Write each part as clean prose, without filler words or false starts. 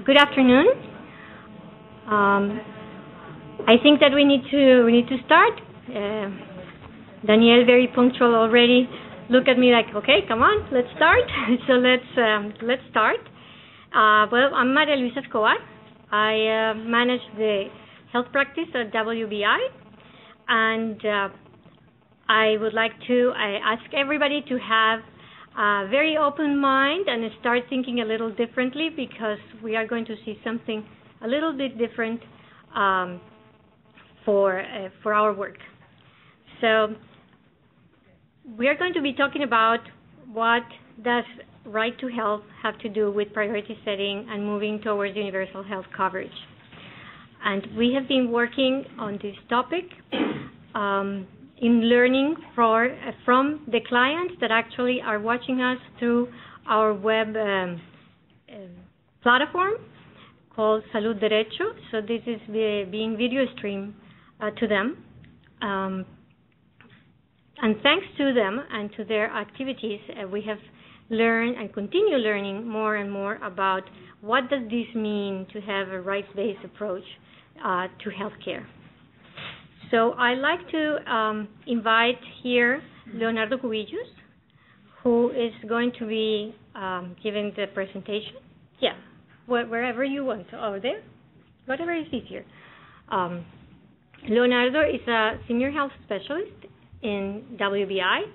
Good afternoon. I think that we need to start. Daniel, very punctual already, look at me like, okay, come on, let's start. So let's start. Well, I'm Maria Luisa Escobar. I manage the health practice at WBI, and I would like to ask everybody to have a very open mind and start thinking a little differently, because we are going to see something a little bit different for our work. So we are going to be talking about what does right to health have to do with priority setting and moving towards universal health coverage. And we have been working on this topic in learning from the clients that actually are watching us through our web platform called Salud, derechos. So this is being video streamed to them. And thanks to them and to their activities, we have learned and continue learning more and more about what does this mean to have a rights-based approach to healthcare. So I'd like to invite here Leonardo Cubillos, who is going to be giving the presentation. Yeah, wherever you want. Over there, whatever is easier. Leonardo is a senior health specialist in WBI,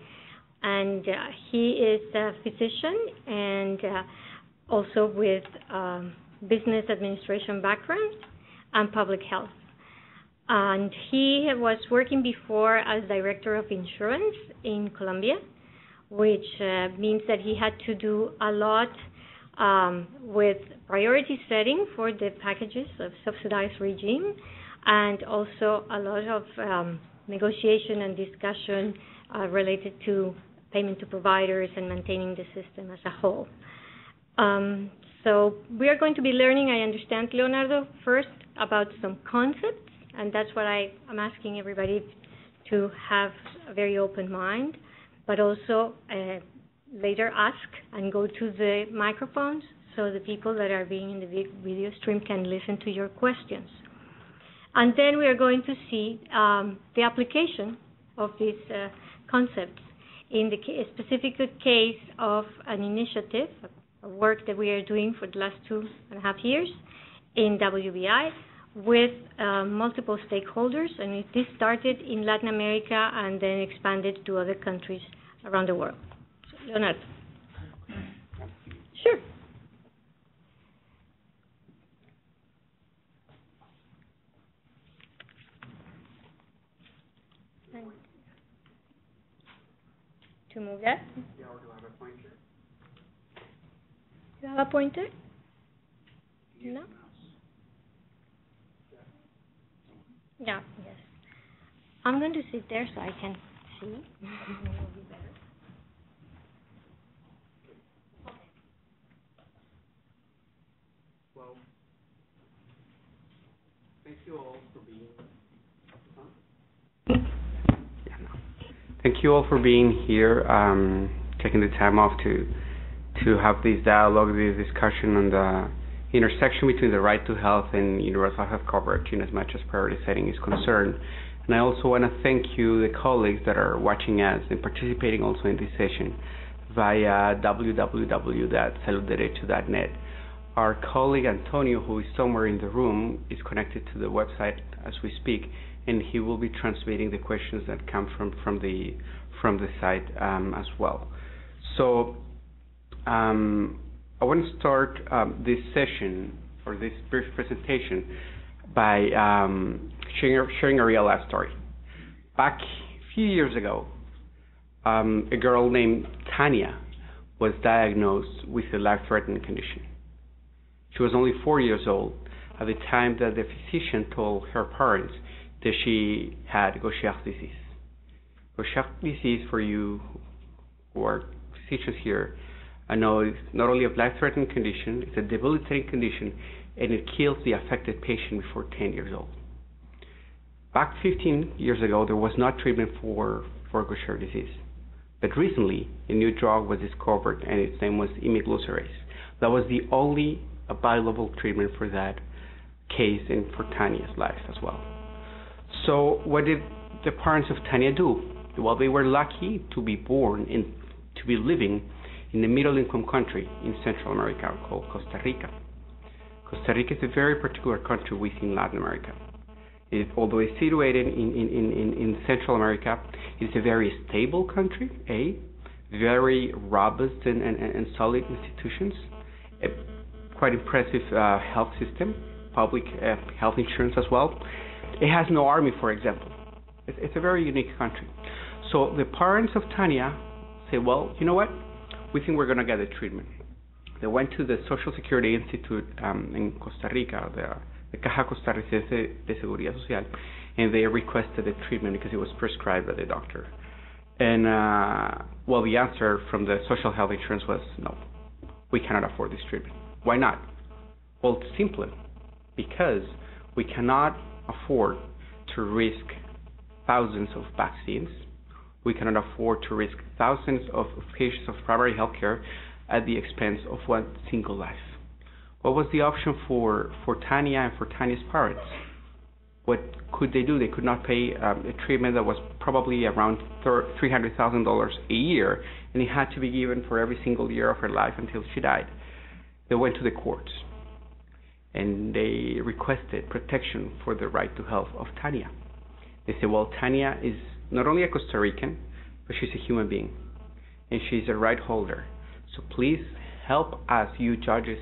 and he is a physician and also with business administration background and public health. And he was working before as director of insurance in Colombia, which means that he had to do a lot with priority setting for the packages of subsidized regime, and also a lot of negotiation and discussion related to payment to providers and maintaining the system as a whole. So we are going to be learning, I understand, Leonardo, first about some concepts, and that's what I'm asking everybody to have a very open mind, but also later ask and go to the microphones so the people that are being in the video stream can listen to your questions. And then we are going to see the application of these concepts in the specific case of an initiative, a work that we are doing for the last 2.5 years in WBI with multiple stakeholders, and this started in Latin America and then expanded to other countries around the world. So, Leonardo. Sure. To move that? Yeah, or do I have a pointer? You have a pointer? No? Yeah, yes. I'm going to sit there so I can see. It will be better. Well, thank you all for being Thank you all for being here, taking the time off to have this dialogue, this discussion on the intersection between the right to health and universal health coverage in as much as priority setting is concerned. And I also want to thank you, the colleagues that are watching us and participating also in this session via www.saludderecho.net. Our colleague Antonio, who is somewhere in the room, is connected to the website as we speak, and he will be transmitting the questions that come from the site as well. So I want to start this session or this brief presentation by sharing a real life story. Back a few years ago, a girl named Tanya was diagnosed with a life-threatening condition. She was only 4 years old at the time that the physician told her parents that she had Gaucher's disease. Gaucher's disease, for you who are physicians here, I know it's not only a life-threatening condition, it's a debilitating condition, and it kills the affected patient before 10 years old. Back 15 years ago, there was no treatment for Gaucher's disease. But recently, a new drug was discovered, and its name was imiglucerase. That was the only available treatment for that case and for Tanya's life as well. So what did the parents of Tanya do? Well, they were lucky to be born and to be living in a middle-income country in Central America called Costa Rica. Costa Rica is a very particular country within Latin America. Although it's situated in Central America, it's a very stable country, very robust and solid institutions, a quite impressive health system, public health insurance as well. It has no army, for example. It's a very unique country. So the parents of Tanya say, well, you know what? We think we're going to get the treatment. They went to the Social Security Institute in Costa Rica, the Caja Costarricense de Seguridad Social, and they requested the treatment because it was prescribed by the doctor. And, well, the answer from the social health insurance was, no, we cannot afford this treatment. Why not? Well, simply because we cannot afford to risk thousands of vaccines. We cannot afford to risk thousands of patients of primary health care at the expense of one single life. What was the option for Tanya and for Tanya's parents? What could they do? They could not pay a treatment that was probably around $300,000 a year, and it had to be given for every single year of her life until she died. They went to the courts, and they requested protection for the right to health of Tanya. They said, well, Tanya is not only a Costa Rican, but she's a human being, and she's a right holder. So please help us, you judges,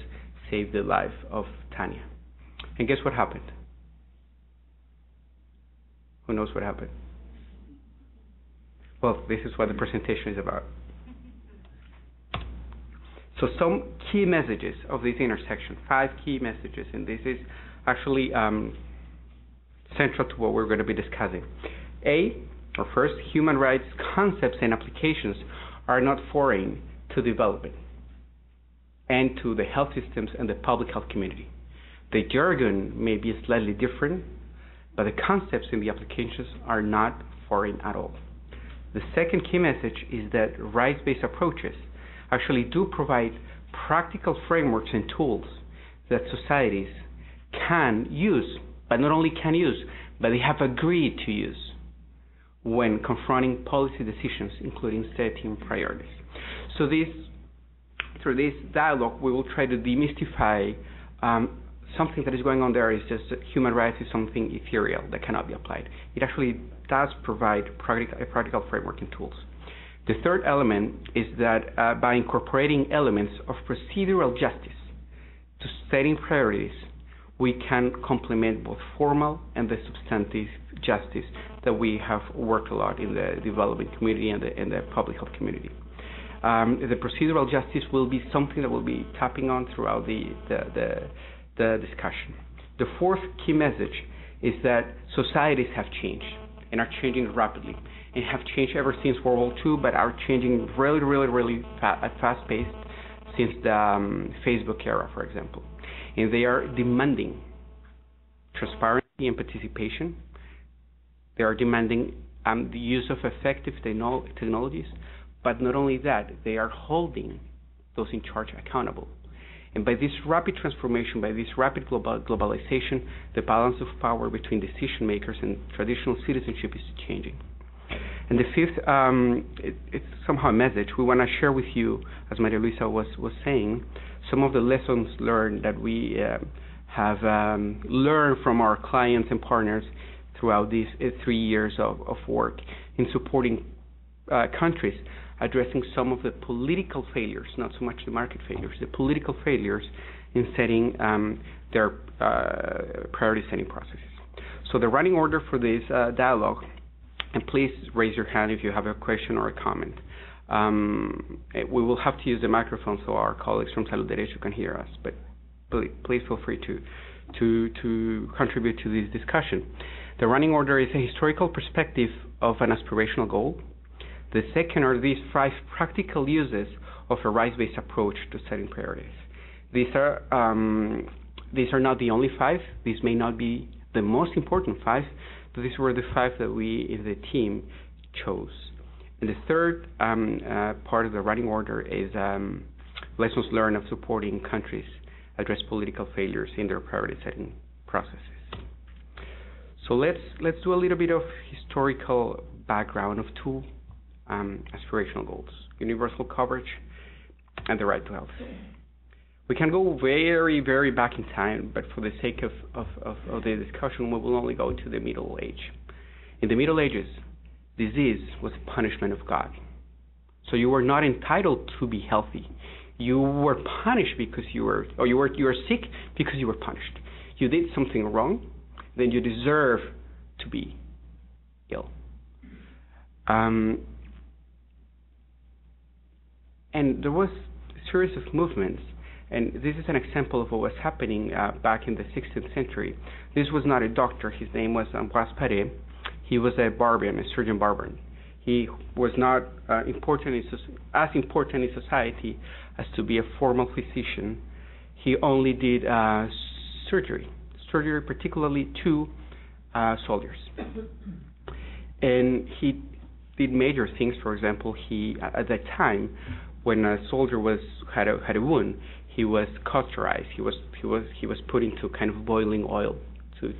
save the life of Tanya. And guess what happened? Who knows what happened? Well, this is what the presentation is about. So some key messages of this intersection, 5 key messages, and this is actually central to what we're going to be discussing. First, human rights concepts and applications are not foreign to development and to the health systems and the public health community. The jargon may be slightly different, but the concepts and the applications are not foreign at all. The second key message is that rights-based approaches actually do provide practical frameworks and tools that societies can use, but not only can use, but they have agreed to use when confronting policy decisions, including setting priorities. So through this dialogue, we will try to demystify something that is going on there is just that human rights is something ethereal that cannot be applied. It actually does provide a practical framework and tools. The third element is that by incorporating elements of procedural justice to setting priorities, we can complement both formal and the substantive justice that we have worked a lot in the development community and the public health community. The procedural justice will be something that we'll be tapping on throughout the discussion. The fourth key message is that societies have changed and are changing rapidly and have changed ever since World War II, but are changing really at fast pace since the Facebook era, for example. And they are demanding transparency and participation. They are demanding the use of effective technologies, but not only that, they are holding those in charge accountable. And by this rapid transformation, by this rapid globalization, the balance of power between decision makers and traditional citizenship is changing. And the fifth, it's somehow a message we want to share with you, as Maria Luisa was saying, some of the lessons learned that we have learned from our clients and partners throughout these 3 years of work in supporting countries addressing some of the political failures, not so much the market failures, the political failures in setting their priority setting processes. So the running order for this dialogue, and please raise your hand if you have a question or a comment. We will have to use the microphone so our colleagues from Salud can hear us, but please feel free to contribute to this discussion. The running order is a historical perspective of an aspirational goal. The second are these 5 practical uses of a rights-based approach to setting priorities. These are not the only 5. These may not be the most important 5, but these were the 5 that we in the team chose. And the third part of the running order is lessons learned of supporting countries address political failures in their priority setting processes. So let's do a little bit of historical background of two aspirational goals: universal coverage and the right to health. We can go very, very back in time, but for the sake of the discussion, we will only go to the Middle Age. In the Middle Ages, disease was a punishment of God. So you were not entitled to be healthy. You were punished because you were sick because you were punished. You did something wrong, then you deserve to be ill. And there was a series of movements, and this is an example of what was happening back in the 16th century. This was not a doctor. His name was Ambroise Paré. He was a barbarian, a surgeon barbarian. He was not as important in society as to be a formal physician. He only did surgery particularly to soldiers. And he did major things. For example, he at that time, when a soldier had a wound, he was cauterized. He was put into kind of boiling oil to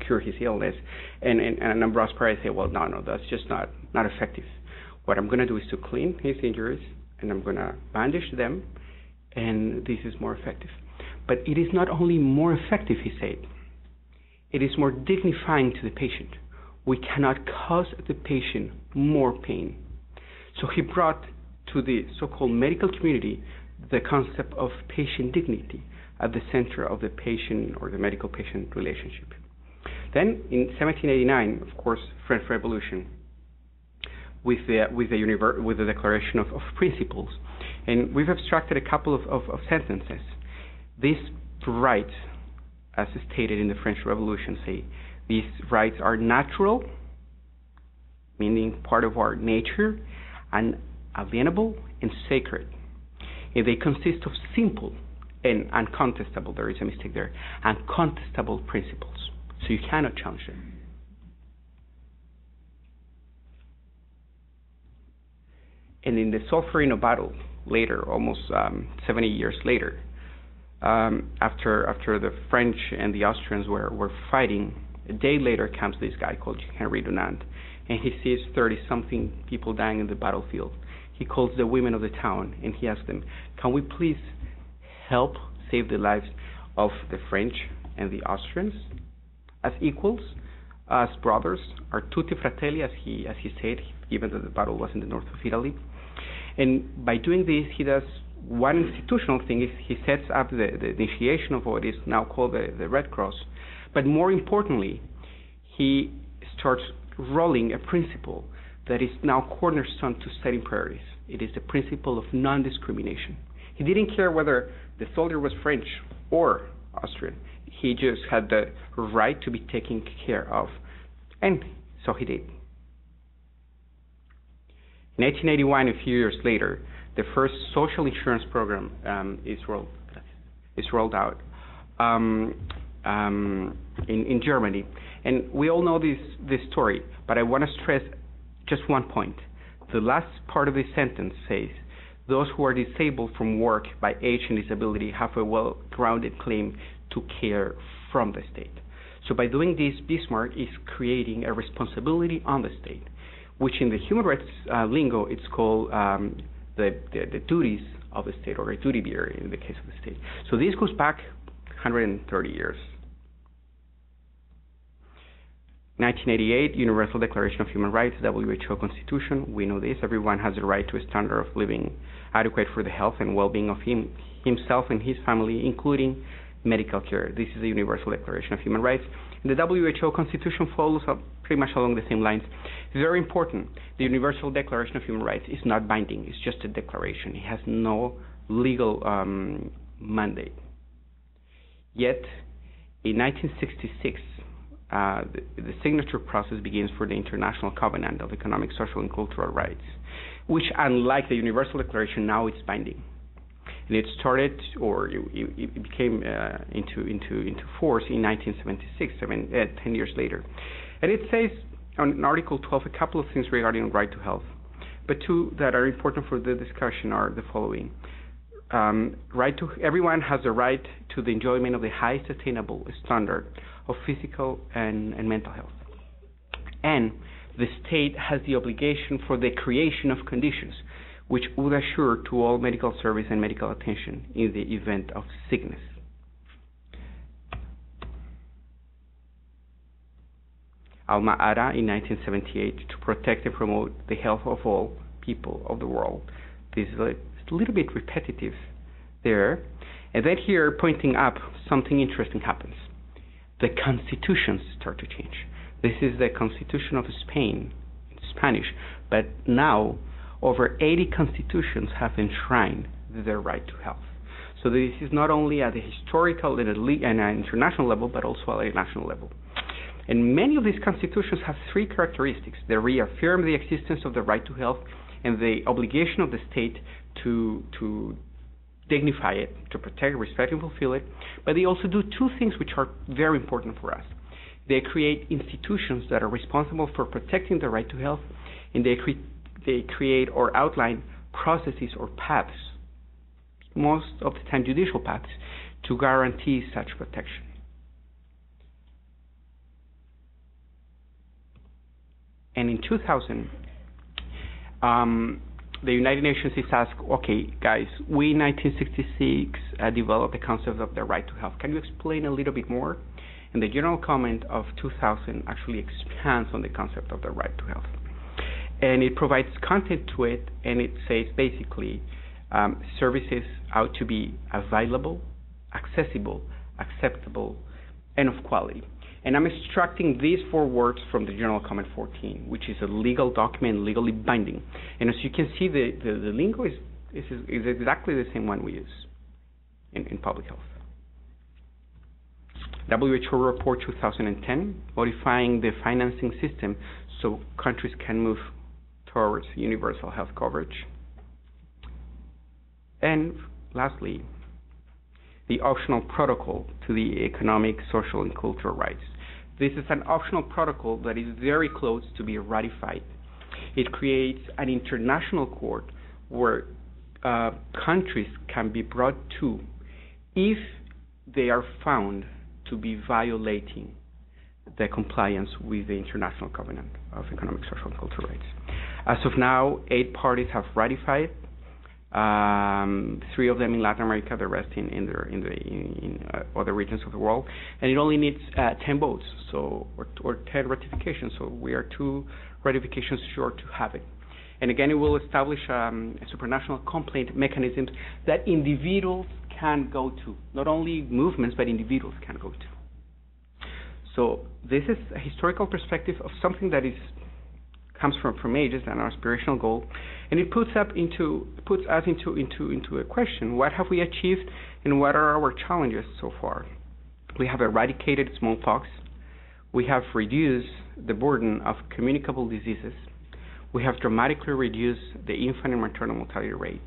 cure his illness. And Ambroise Paré said, well, no, that's just not effective. What I'm going to do is to clean his injuries, and I'm going to bandage them, and this is more effective. But it is not only more effective, he said, it is more dignifying to the patient. We cannot cause the patient more pain. So he brought to the so-called medical community the concept of patient dignity at the center of the patient or the medical-patient relationship. Then, in 1789, of course, French Revolution, with the Declaration of Principles, and we've abstracted a couple of sentences. These rights, as stated in the French Revolution, say these rights are natural, meaning part of our nature, and alienable and sacred. And they consist of simple and uncontestable, there is a mistake there, uncontestable principles. So you cannot challenge them. And in the Solferino battle, later, almost 70 years later, after the French and the Austrians were fighting, a day later comes this guy called Henry Dunant, and he sees 30-something people dying in the battlefield. He calls the women of the town, and he asks them, can we please help save the lives of the French and the Austrians as equals, as brothers, are tutti fratelli, as he said, even though the battle was in the north of Italy. And by doing this, he does one institutional thing. Is he sets up the initiation of what is now called the Red Cross. But more importantly, he starts rolling a principle that is now cornerstone to setting priorities. It is the principle of non-discrimination. He didn't care whether the soldier was French or Austrian. He just had the right to be taken care of. And so he did. In 1881, a few years later, the first social insurance program is rolled out in Germany. And we all know this story, but I want to stress just one point. The last part of the sentence says, those who are disabled from work by age and disability have a well-grounded claim to care from the state. So by doing this, Bismarck is creating a responsibility on the state, which in the human rights lingo, it's called the duties of the state, or a duty bearer in the case of the state. So this goes back 130 years. 1988, Universal Declaration of Human Rights, WHO Constitution. We know this. Everyone has the right to a standard of living adequate for the health and well-being of himself and his family, including medical care. This is the Universal Declaration of Human Rights. And the WHO Constitution follows up pretty much along the same lines. It's very important. The Universal Declaration of Human Rights is not binding. It's just a declaration. It has no legal mandate. Yet, in 1966, the signature process begins for the International Covenant of Economic, Social, and Cultural Rights, which, unlike the Universal Declaration, now it's binding. And it started, or it became into force in 1976, 10 years later. And it says on Article 12 a couple of things regarding right to health, but two that are important for the discussion are the following. everyone has the right to the enjoyment of the high sustainable standard of physical and mental health. And the state has the obligation for the creation of conditions which would assure to all medical service and medical attention in the event of sickness. Alma Ata in 1978 to protect and promote the health of all people of the world. This is a little bit repetitive there. And then here, pointing up, something interesting happens. The constitutions start to change. This is the Constitution of Spain, in Spanish, but now over 80 constitutions have enshrined the right to health. So this is not only at the historical and an international level, but also at a national level. And many of these constitutions have three characteristics. They reaffirm the existence of the right to health and the obligation of the state to dignify it, to protect, respect, and fulfill it. But they also do two things which are very important for us. They create institutions that are responsible for protecting the right to health, and they create or outline processes or paths, most of the time judicial paths, to guarantee such protection. And in 2000, the United Nations is asked, okay, guys, we in 1966 developed the concept of the right to health. Can you explain a little bit more? And the general comment of 2000 actually expands on the concept of the right to health. And it provides content to it, and it says basically services ought to be available, accessible, acceptable, and of quality. And I'm extracting these four words from the General Comment 14, which is a legal document, legally binding. And as you can see, the lingo is exactly the same one we use in public health. WHO report 2010, modifying the financing system so countries can move towards universal health coverage. And lastly, the optional protocol to the economic, social, and cultural rights. This is an optional protocol that is very close to be ratified. It creates an international court where countries can be brought to if they are found to be violating the compliance with the International Covenant of Economic, Social, and Cultural Rights. As of now, 8 parties have ratified. 3 of them in Latin America, the rest in other regions of the world, and it only needs 10 votes, or 10 ratifications. So we are 2 ratifications short to have it. And again, it will establish a supranational complaint mechanism that individuals can go to, not only movements, but individuals can go to. So this is a historical perspective of something that comes from ages and our aspirational goal, and it puts us into a question: what have we achieved, and what are our challenges so far? We have eradicated smallpox. We have reduced the burden of communicable diseases. We have dramatically reduced the infant and maternal mortality rate.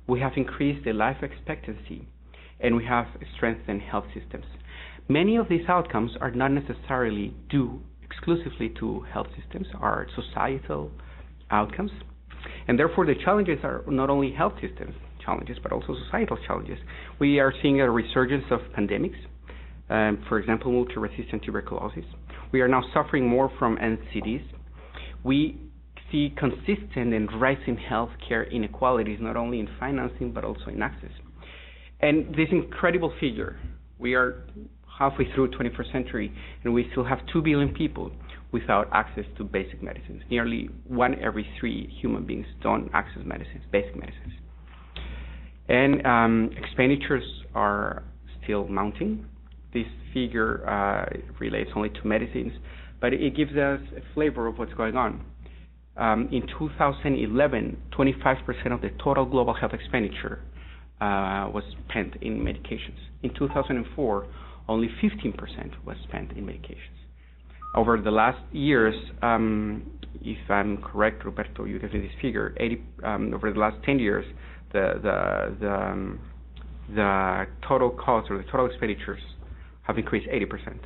We have increased the life expectancy, and we have strengthened health systems. Many of these outcomes are not necessarily due exclusively to health systems, are societal outcomes, and therefore the challenges are not only health systems challenges but also societal challenges. We are seeing a resurgence of pandemics, for example, multi-resistant tuberculosis. We are now suffering more from NCDs. We see consistent and rising healthcare inequalities, not only in financing but also in access. And this incredible figure, we are halfway through 21st century, and we still have 2 billion people without access to basic medicines. Nearly 1 every 3 human beings don't access medicines, basic medicines. And expenditures are still mounting. This figure relates only to medicines, but it gives us a flavor of what's going on. In 2011, 25% of the total global health expenditure was spent in medications. In 2004, only 15% was spent in medications. Over the last years, if I'm correct, Roberto, you gave me this figure, over the last 10 years, the total cost or the total expenditures have increased 80%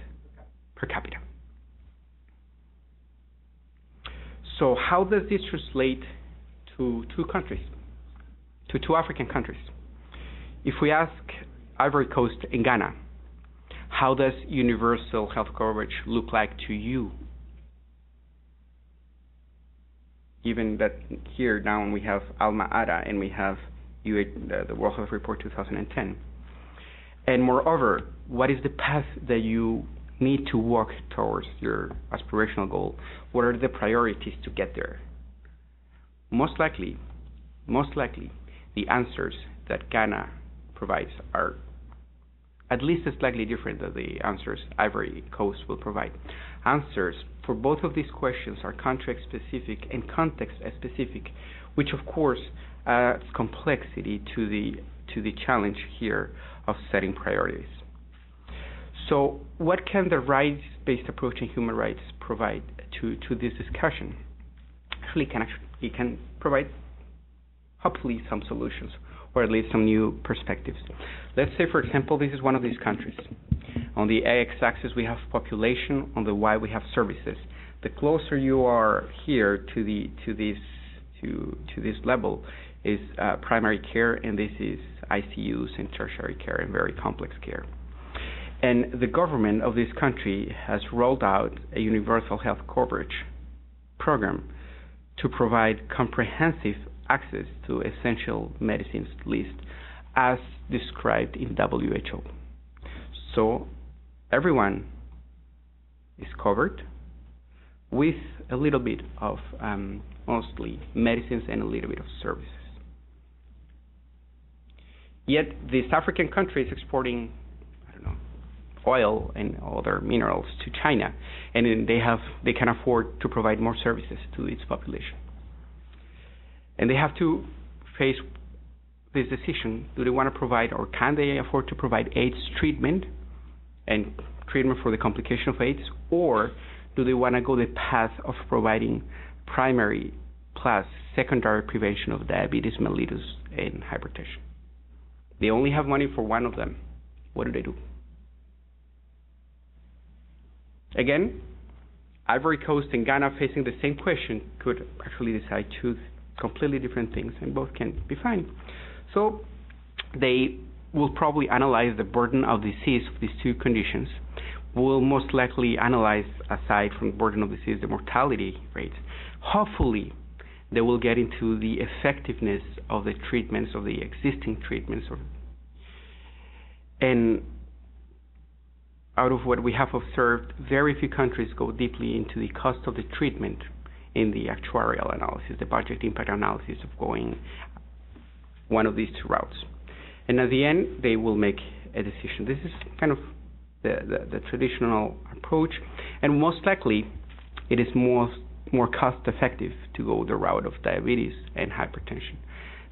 per capita. So how does this translate to 2 countries, to 2 African countries? if we ask Ivory Coast and Ghana, how does universal health coverage look like to you? Given that here now we have Alma-Ata and we have the World Health Report 2010. And moreover, what is the path that you need to walk towards your aspirational goal? What are the priorities to get there? Most likely, the answers that Ghana provides are at least slightly different than the answers Ivory Coast will provide. Answers for both of these questions are context-specific and context-specific, which of course adds complexity to the challenge here of setting priorities. So what can the rights-based approach in human rights provide to this discussion? Actually, it can provide hopefully some solutions, or at least some new perspectives. Let's say, for example, this is one of these countries. On the x-axis we have population, on the y we have services. The closer you are here to this level is primary care, and this is ICUs and tertiary care and very complex care. And the government of this country has rolled out a universal health coverage program to provide comprehensive access to essential medicines list as described in WHO. So everyone is covered with a little bit of mostly medicines and a little bit of services. Yet this African country is exporting, oil and other minerals to China, and they can afford to provide more services to its population. And they have to face this decision: do they want to provide, or can they afford to provide AIDS treatment and treatment for the complication of AIDS, or do they want to go the path of providing primary plus secondary prevention of diabetes mellitus and hypertension? They only have money for one of them. What do they do? Again, Ivory Coast and Ghana, facing the same question, could actually decide two completely different things, and both can be fine. So they will probably analyze the burden of disease of these two conditions. Will most likely analyze, aside from the burden of disease, the mortality rates. Hopefully, they will get into the effectiveness of the treatments, of the existing treatments. And out of what we have observed, very few countries go deeply into the cost of the treatment in the actuarial analysis, the budget impact analysis of going one of these two routes. And at the end, they will make a decision. This is kind of the traditional approach, and most likely it is more cost effective to go the route of diabetes and hypertension.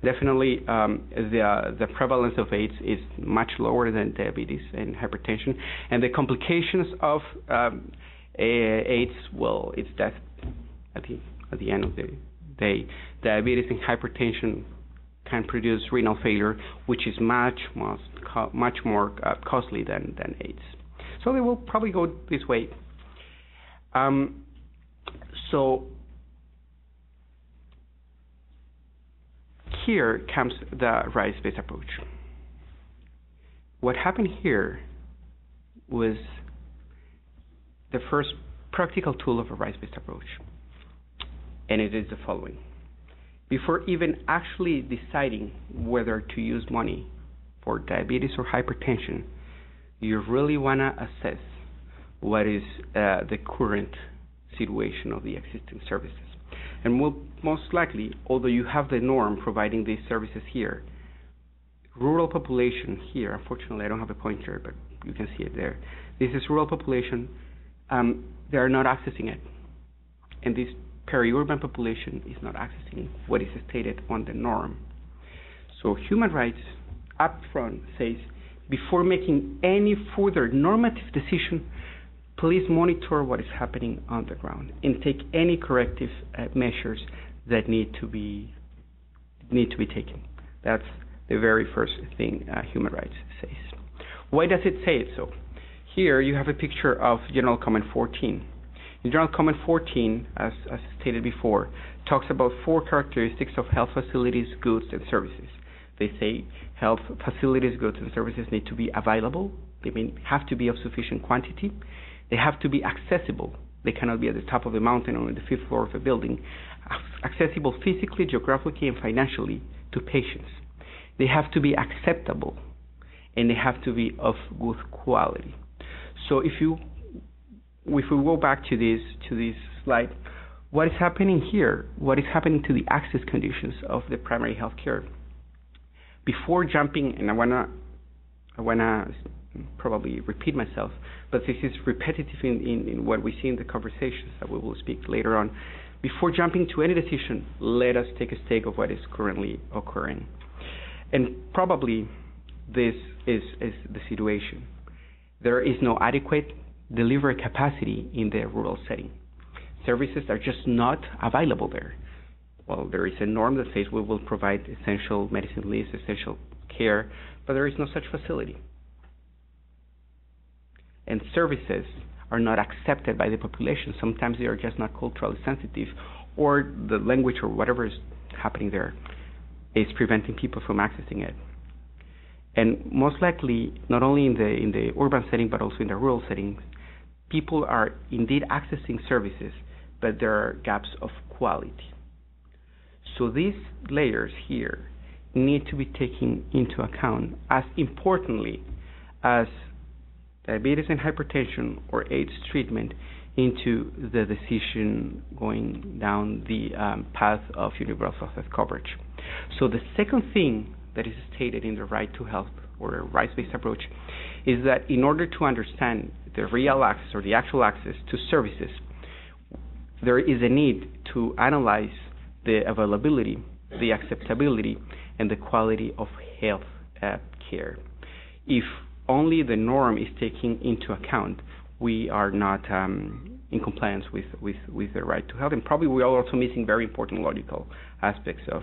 Definitely the prevalence of AIDS is much lower than diabetes and hypertension, and the complications of AIDS, well, it's death at the end of the day. Diabetes and hypertension can produce renal failure, which is much more costly than AIDS. So they will probably go this way. So here comes the rights-based approach. What happened here was the first practical tool of a rights-based approach, and it is the following. Before even actually deciding whether to use money for diabetes or hypertension, you really want to assess what is the current situation of the existing services. And most likely, although you have the norm providing these services here, rural population here, unfortunately I don't have a pointer, but you can see it there. This is rural population, they are not accessing it. And this peri-urban population is not accessing what is stated on the norm. So human rights up front says, before making any further normative decision, please monitor what is happening on the ground and take any corrective measures that need to be taken. That's the very first thing human rights says. Why does it say it so? Here you have a picture of General Comment 14. In General Comment 14, as stated before, talks about 4 characteristics of health facilities, goods, and services. They say health facilities, goods, and services need to be available. They have to be of sufficient quantity. They have to be accessible. They cannot be at the top of the mountain or on the 5th floor of a building. Accessible physically, geographically, and financially to patients. They have to be acceptable, and they have to be of good quality. So if we go back to this slide, what is happening here? What is happening to the access conditions of the primary health care? Before jumping, and I wanna probably repeat myself, but this is repetitive in what we see in the conversations that we will speak later on. Before jumping to any decision, let us take a stake of what is currently occurring. And probably this is the situation. There is no adequate delivery capacity in the rural setting. Services are just not available there. Well, there is a norm that says we will provide essential medicine lists, essential care, but there is no such facility. And services are not accepted by the population. Sometimes they are just not culturally sensitive, or the language or whatever is happening there is preventing people from accessing it. And most likely, not only in the urban setting, but also in the rural settings, people are indeed accessing services, but there are gaps of quality. So these layers here need to be taken into account as importantly as diabetes and hypertension or AIDS treatment into the decision going down the path of universal health coverage. So the second thing that is stated in the right to health or a rights-based approach is that in order to understand the real access or the actual access to services, there is a need to analyze the availability, the acceptability, and the quality of health care. If only the norm is taken into account, we are not in compliance with the right to health, and probably we are also missing very important logical aspects of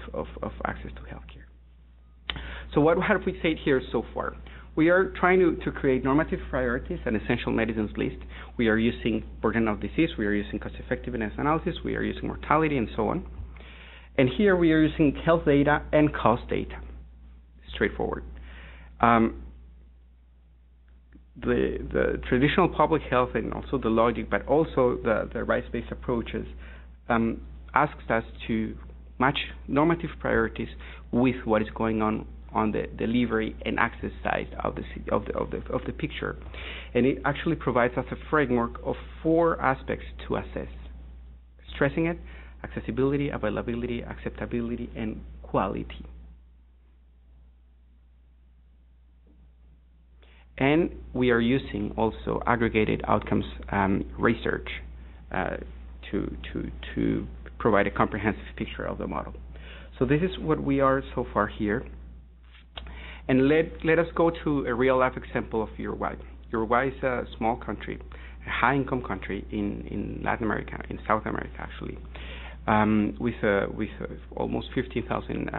access to health care. So what have we said here so far? We are trying to create normative priorities and essential medicines list. We are using burden of disease, we are using cost effectiveness analysis, we are using mortality, and so on. And here we are using health data and cost data. Straightforward. The traditional public health and also the logic, but also the rights-based approaches asks us to match normative priorities with what is going on the delivery and access side of the picture, and it actually provides us a framework of 4 aspects to assess: stressing it, accessibility, availability, acceptability, and quality. And we are using also aggregated outcomes research to provide a comprehensive picture of the model. So this is what we are so far here. And let us go to a real-life example of Uruguay. Uruguay is a small country, a high-income country in Latin America, in South America actually, with almost 15,000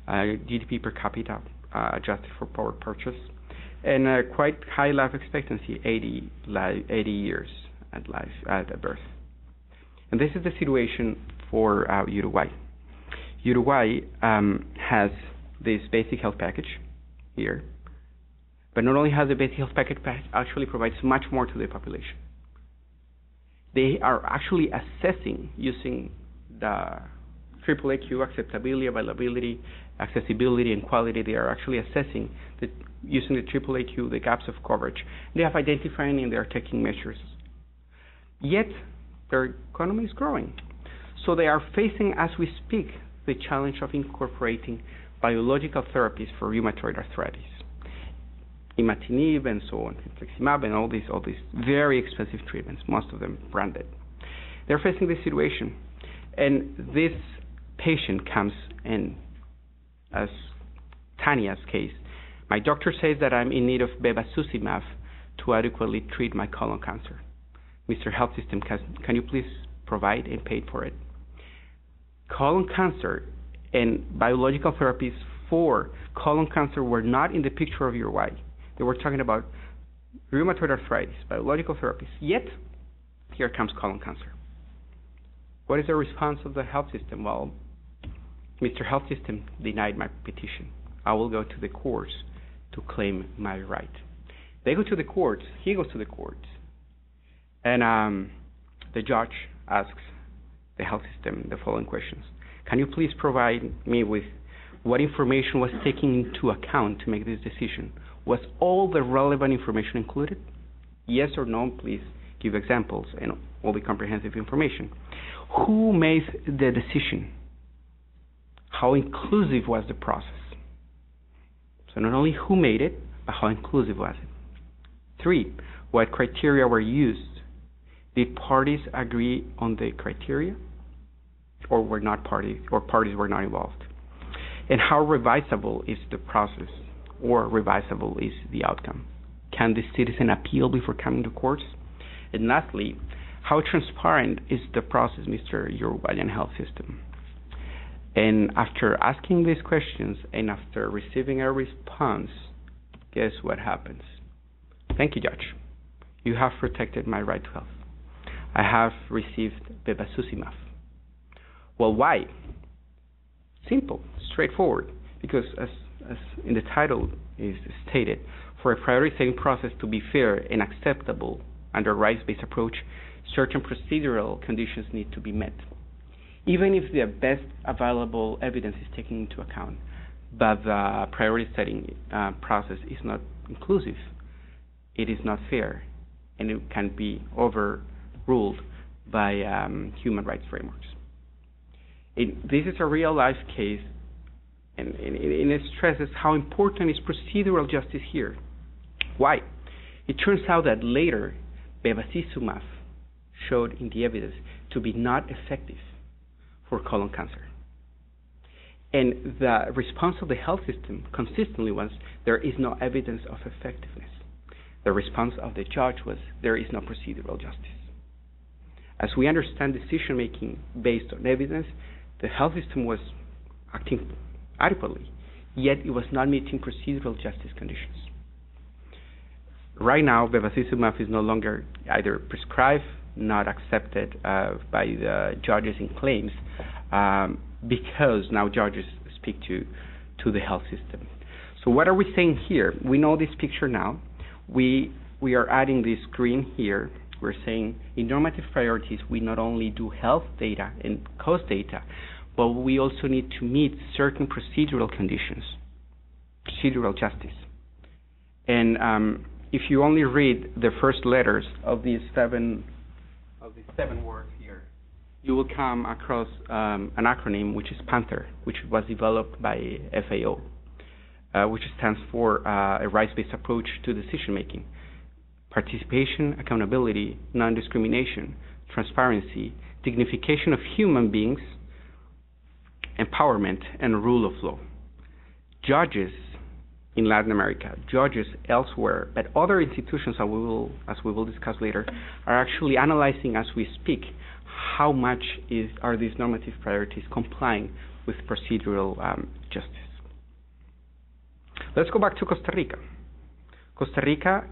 GDP per capita adjusted for power purchase, and a quite high life expectancy, 80 years at birth. And this is the situation for Uruguay. Uruguay has this basic health package here, but not only has the basic health package, but actually provides much more to the population. They are actually assessing using the AAAQ, acceptability, availability, accessibility, and quality. They are actually assessing using the AAAQ, the gaps of coverage. They have identifying and they are taking measures. Yet their economy is growing. So they are facing, as we speak, the challenge of incorporating biological therapies for rheumatoid arthritis, imatinib and so on, infliximab and all these very expensive treatments, most of them branded. They're facing this situation, and this patient comes in, as Tanya's case. My doctor says that I'm in need of bevacizumab to adequately treat my colon cancer. Mr. Health System, can you please provide and pay for it? Colon cancer and biological therapies for colon cancer were not in the picture of Uruguay. They were talking about rheumatoid arthritis, biological therapies. Yet, here comes colon cancer. What is the response of the health system? Well, Mr. Health System denied my petition. I will go to the courts to claim my right. They go to the courts, he goes to the courts, and the judge asks the health system the following questions. Can you please provide me with what information was taken into account to make this decision? Was all the relevant information included? Yes or no, please give examples and all the comprehensive information. Who made the decision? How inclusive was the process? So not only who made it, but how inclusive was it? 3, what criteria were used? Did parties agree on the criteria, or were not parties, or parties were not involved? And how revisable is the process, or revisable is the outcome? Can the citizen appeal before coming to courts? And lastly, how transparent is the process, Mr. Uruguayan Health System? And after asking these questions and after receiving a response, guess what happens? Thank you, Judge. You have protected my right to health. I have received bevacizumab. Well, why? Simple, straightforward, because as in the title is stated, for a priority setting process to be fair and acceptable under a rights-based approach, certain procedural conditions need to be met. Even if the best available evidence is taken into account, but the priority setting process is not inclusive, it is not fair, and it can be overruled by human rights frameworks. This is a real-life case, and it stresses how important is procedural justice here. Why? It turns out that later, bevacizumab showed in the evidence to be not effective for colon cancer. And the response of the health system consistently was, there is no evidence of effectiveness. The response of the judge was, there is no procedural justice. As we understand decision-making based on evidence, the health system was acting adequately, yet it was not meeting procedural justice conditions. Right now, bevacizumab is no longer either prescribed, not accepted by the judges in claims, because now judges speak to the health system. So what are we saying here? We know this picture now. We are adding this green here. We're saying in normative priorities, we not only do health data and cost data, but we also need to meet certain procedural conditions, procedural justice. And if you only read the first letters of these seven words here, you will come across an acronym which is PANTHER, which was developed by FAO, which stands for a rights-based approach to decision-making: participation, accountability, non-discrimination, transparency, dignification of human beings, empowerment, and rule of law. Judges in Latin America, judges elsewhere, but other institutions, as we will discuss later, are actually analyzing as we speak how much are these normative priorities complying with procedural justice. Let's go back to Costa Rica. Costa Rica,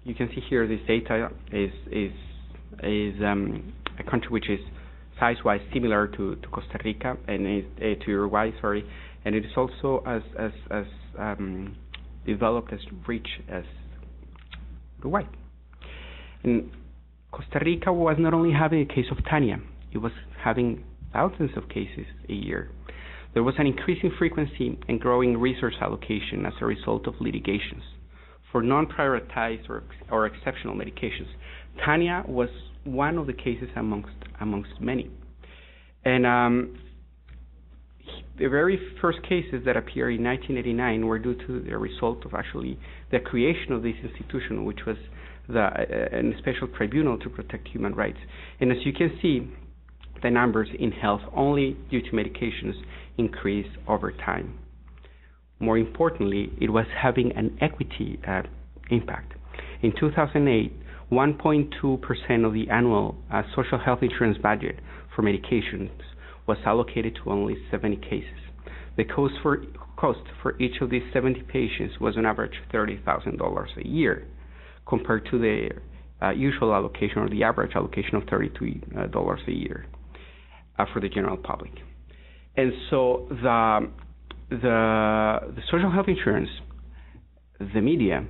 you can see here this data is a country which is size-wise similar to Costa Rica and to Uruguay, sorry, and it is also as developed, as rich as Uruguay. And Costa Rica was not only having a case of Tania, it was having thousands of cases a year. There was an increasing frequency and growing resource allocation as a result of litigations for non-prioritized or exceptional medications. Tania was one of the cases amongst many. And the very first cases that appeared in 1989 were due to the result of actually the creation of this institution, which was a special tribunal to protect human rights. And as you can see, the numbers in health only due to medications increased over time. More importantly, it was having an equity impact. In 2008, 1.2% of the annual social health insurance budget for medications was allocated to only 70 cases. The cost for each of these 70 patients was on average $30,000 a year, compared to the usual allocation or the average allocation of $32 a year for the general public. And so the social health insurance, the media,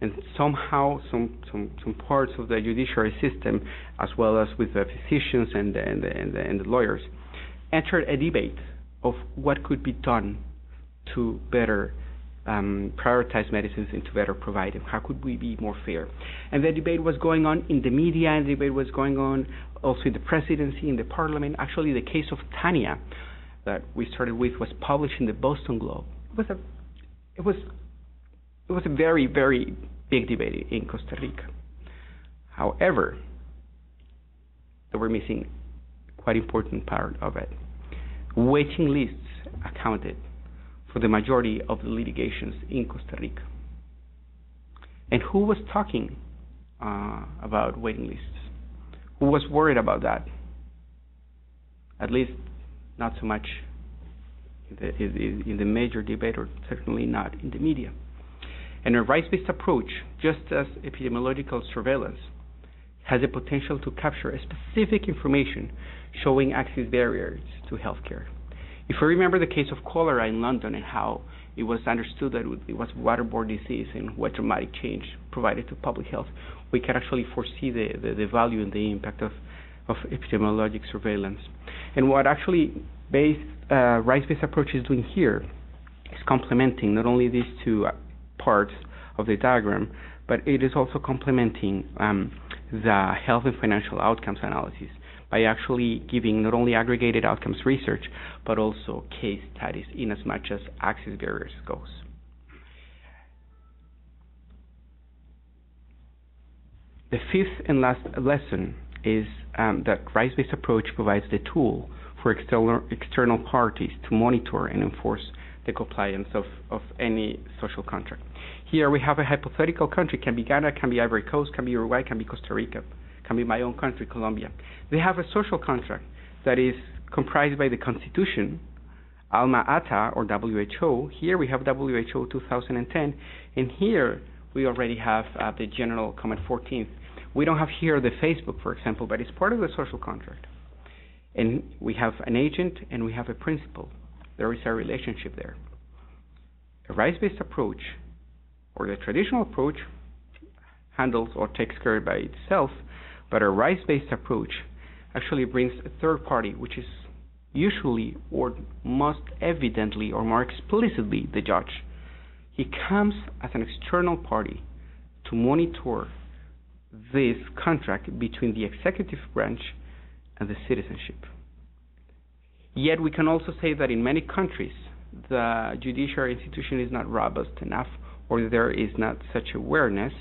and somehow some parts of the judiciary system, as well as with the physicians and the lawyers, entered a debate of what could be done to better prioritize medicines and to better provide them. How could we be more fair? And the debate was going on in the media, and the debate was going on also in the presidency, in the parliament. Actually, the case of Tania that we started with was published in the Boston Globe. It was a very, very big debate in Costa Rica. However, they were missing a quite important part of it. Waiting lists accounted for the majority of the litigations in Costa Rica. And who was talking about waiting lists? Who was worried about that? At least not so much in the major debate, or certainly not in the media. And a rights-based approach, just as epidemiological surveillance, has the potential to capture a specific information showing access barriers to healthcare. If we remember the case of cholera in London and how it was understood that it was waterborne disease and what dramatic change provided to public health, we can actually foresee the value and the impact of epidemiologic surveillance. And what actually rights-based approach is doing here is complementing not only these two parts of the diagram, but it is also complementing the health and financial outcomes analysis by actually giving not only aggregated outcomes research, but also case studies in as much as access barriers goes. The fifth and last lesson is that rights-based approach provides the tool for external parties to monitor and enforce the compliance of any social contract. Here we have a hypothetical country, can be Ghana, can be Ivory Coast, can be Uruguay, can be Costa Rica, can be my own country, Colombia. They have a social contract that is comprised by the Constitution, Alma Ata, or WHO. Here we have WHO 2010, and here we already have the General Comment 14th. We don't have here the Facebook, for example, but it's part of the social contract. And we have an agent and we have a principal. There is a relationship there. A rights-based approach, or the traditional approach, handles or takes care by itself, but a rights-based approach actually brings a third party, which is usually or most evidently or more explicitly the judge. He comes as an external party to monitor this contract between the executive branch and the citizenship. Yet we can also say that in many countries the judiciary institution is not robust enough, or there is not such awareness.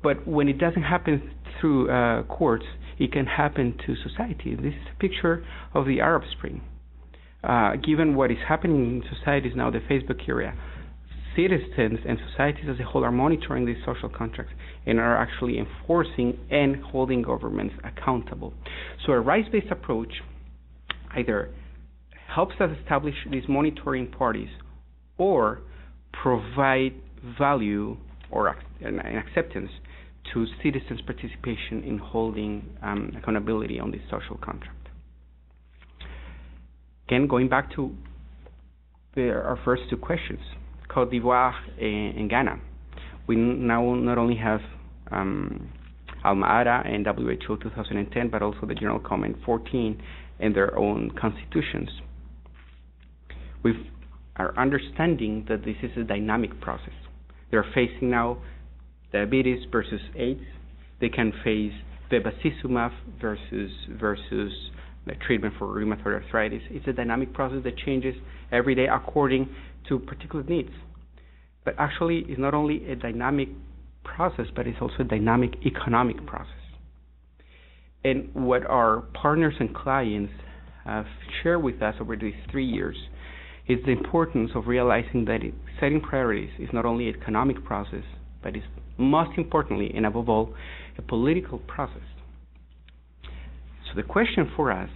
But when it doesn't happen through courts, it can happen to society. This is a picture of the Arab Spring. Given what is happening in societies now, the Facebook era, citizens and societies as a whole are monitoring these social contracts and are actually enforcing and holding governments accountable. So a rights-based approach either helps us establish these monitoring parties or provide value or an acceptance to citizens' participation in holding accountability on this social contract. Again, going back to our first two questions, Côte d'Ivoire and Ghana. We now not only have Alma Ata and WHO 2010, but also the General Comment 14 and their own constitutions. We are understanding that this is a dynamic process. They're facing now diabetes versus AIDS. They can face bevacizumab versus the treatment for rheumatoid arthritis. It's a dynamic process that changes every day according to particular needs. But actually, it's not only a dynamic process, but it's also a dynamic economic process. And what our partners and clients have shared with us over these 3 years is the importance of realizing that setting priorities is not only an economic process, but is most importantly, and above all, a political process. So the question for us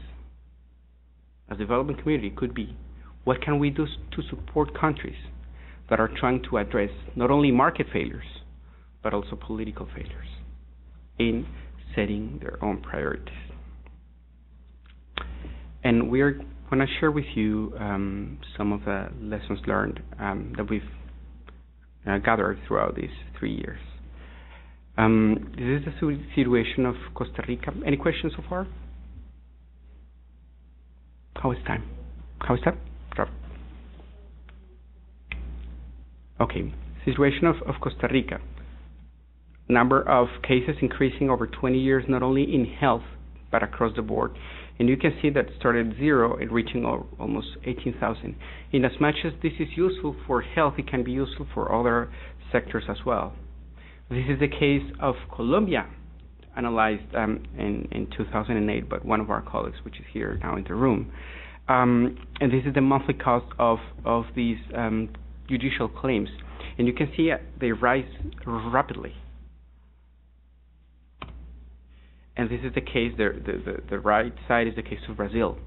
as a development community could be, what can we do to support countries that are trying to address not only market failures, but also political failures in setting their own priorities? And we are want to share with you some of the lessons learned that we've gathered throughout these 3 years. This is the situation of Costa Rica. Any questions so far? How is time? How is that? Drop. Okay. Situation of Costa Rica. Number of cases increasing over 20 years, not only in health, but across the board. And you can see that started at 0 and reaching almost 18,000. In as much as this is useful for health, it can be useful for other sectors as well. This is the case of Colombia, analyzed in 2008 by one of our colleagues, which is here now in the room. And this is the monthly cost of these judicial claims. And you can see they rise rapidly. And this is the case. The right side is the case of Brazil.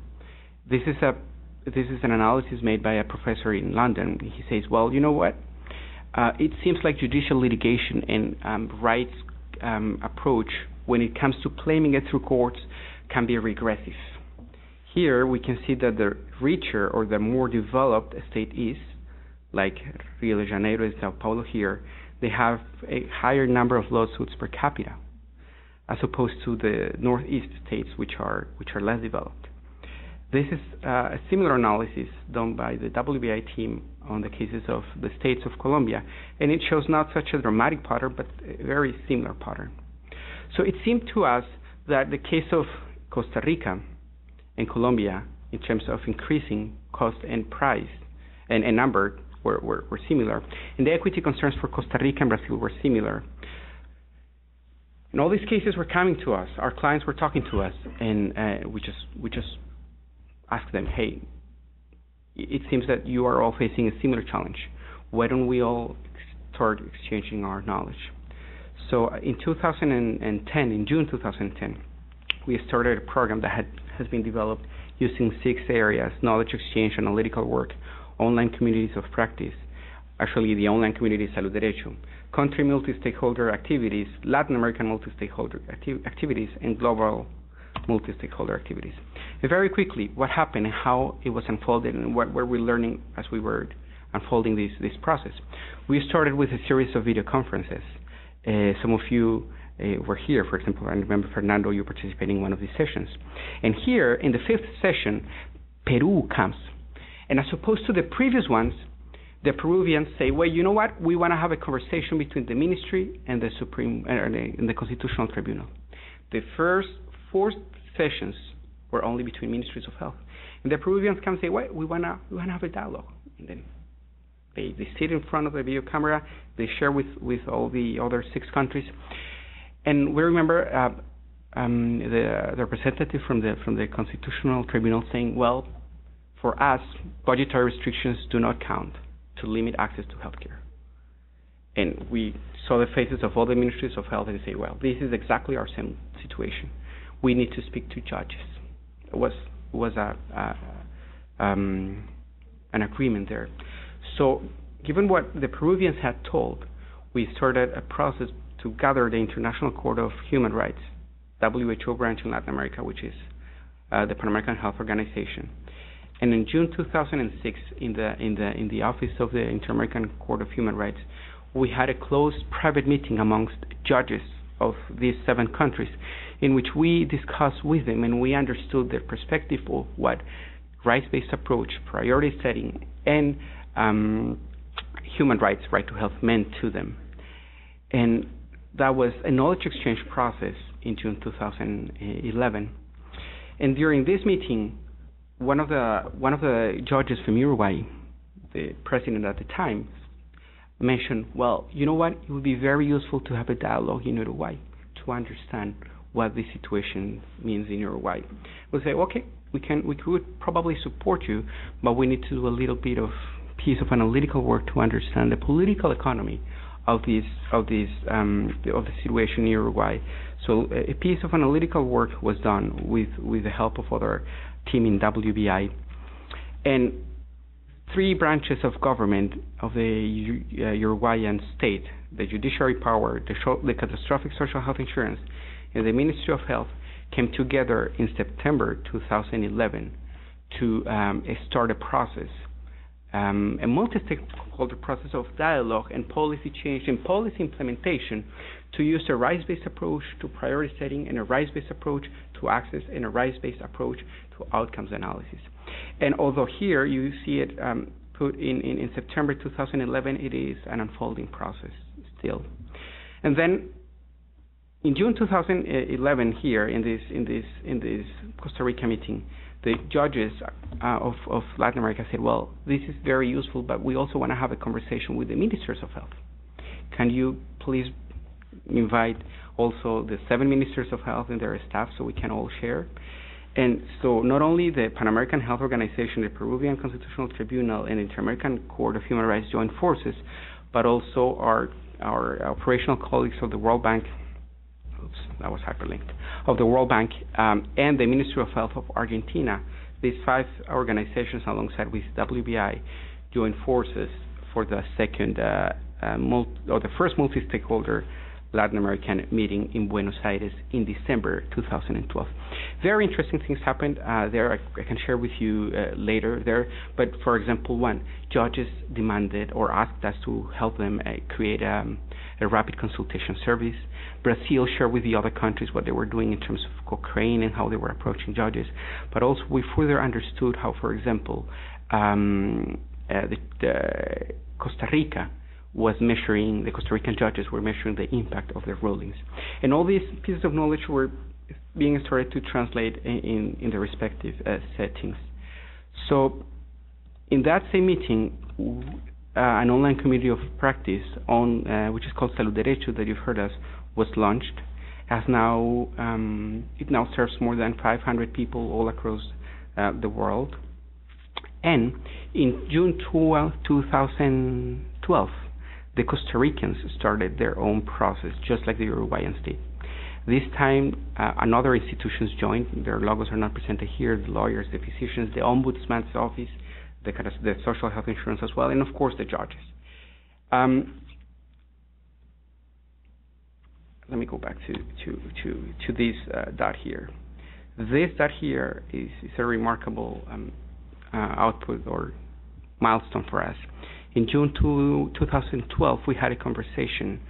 This is an analysis made by a professor in London. He says, well, you know what? It seems like judicial litigation and rights approach, when it comes to claiming it through courts, can be regressive. Here we can see that the richer or the more developed a state is, like Rio de Janeiro and Sao Paulo here, they have a higher number of lawsuits per capita, as opposed to the northeast states, which are less developed. This is a similar analysis done by the WBI team on the cases of the states of Colombia, and it shows not such a dramatic pattern, but a very similar pattern. So it seemed to us that the case of Costa Rica and Colombia, in terms of increasing cost and price and number, were similar, and the equity concerns for Costa Rica and Brazil were similar. And all these cases were coming to us. Our clients were talking to us, and we just asked them, hey, it seems that you are all facing a similar challenge. Why don't we all start exchanging our knowledge? So in 2010, in June 2010, we started a program that has been developed using 6 areas: knowledge exchange, analytical work, online communities of practice, actually the online community is Salud, derechos, country multi-stakeholder activities, Latin American multi-stakeholder activities, and global multi-stakeholder activities. And very quickly, what happened and how it was unfolded and what were we learning as we were unfolding this process. We started with a series of video conferences. Some of you were here, for example. I remember, Fernando, you participating in one of these sessions. And here, in the 5th session, Peru comes. And as opposed to the previous ones, the Peruvians say, well, you know what? We want to have a conversation between the ministry and the and the Constitutional Tribunal. The first 4 sessions were only between ministries of health. And the Peruvians come and say, well, we want to have a dialogue. And then they sit in front of the video camera, they share with all the other 6 countries. And we remember the representative from the Constitutional Tribunal saying, well, for us, budgetary restrictions do not count to limit access to healthcare. And we saw the faces of all the ministries of health and say, well, this is exactly our same situation. We need to speak to judges. It was an agreement there. So given what the Peruvians had told, we started a process to gather the International Court of Human Rights, WHO branch in Latin America, which is the Pan American Health Organization. And in June 2006, in the office of the Inter-American Court of Human Rights, we had a closed private meeting amongst judges of these 7 countries, in which we discussed with them and we understood their perspective of what rights-based approach, priority setting, and human rights, right to health, meant to them. And that was a knowledge exchange process in June 2011. And during this meeting, one of the judges from Uruguay, the president at the time, mentioned, well, you know what, it would be very useful to have a dialogue in Uruguay to understand what this situation means in Uruguay. We'll say, okay, we could probably support you, but we need to do a little bit of piece of analytical work to understand the political economy of the situation in Uruguay. So a piece of analytical work was done with the help of other team in WBI, and 3 branches of government of the Uruguayan state, the judiciary power, the catastrophic social health insurance, and the Ministry of Health, came together in September 2011 to start a process, a multi-stakeholder process of dialogue and policy change and policy implementation, to use a rights-based approach to priority setting and a rights-based approach to access and a rights-based approach to outcomes analysis. And although here you see it put in September 2011, it is an unfolding process still. And then in June 2011, here in this Costa Rica meeting, the judges of Latin America said, well, this is very useful, but we also want to have a conversation with the ministers of health. Can you please invite also the 7 ministers of health and their staff so we can all share? And so not only the Pan-American Health Organization, the Peruvian Constitutional Tribunal, and Inter-American Court of Human Rights joined forces, but also our operational colleagues of the World Bank, that was hyperlinked, of the World Bank and the Ministry of Health of Argentina. These 5 organizations, alongside with WBI, joined forces for the first multi-stakeholder Latin American meeting in Buenos Aires in December 2012. Very interesting things happened there. I can share with you later there. But for example, one, judges demanded or asked us to help them create a rapid consultation service. Brazil shared with the other countries what they were doing in terms of Cochrane and how they were approaching judges. But also we further understood how, for example, Costa Rica was measuring, the Costa Rican judges were measuring the impact of their rulings. And all these pieces of knowledge were being started to translate in the respective settings. So in that same meeting, an online community of practice on which is called Salud, derechos, that you've heard of, was launched. Has now it now serves more than 500 people all across the world. And in June 2012, the Costa Ricans started their own process, just like the Uruguayan state. This time, another institutions joined. Their logos are not presented here: the lawyers, the physicians, the ombudsman's office, the social health insurance as well, and of course the judges. Let me go back to this dot here. This dot here is a remarkable output or milestone for us. In June 2012, we had a conversation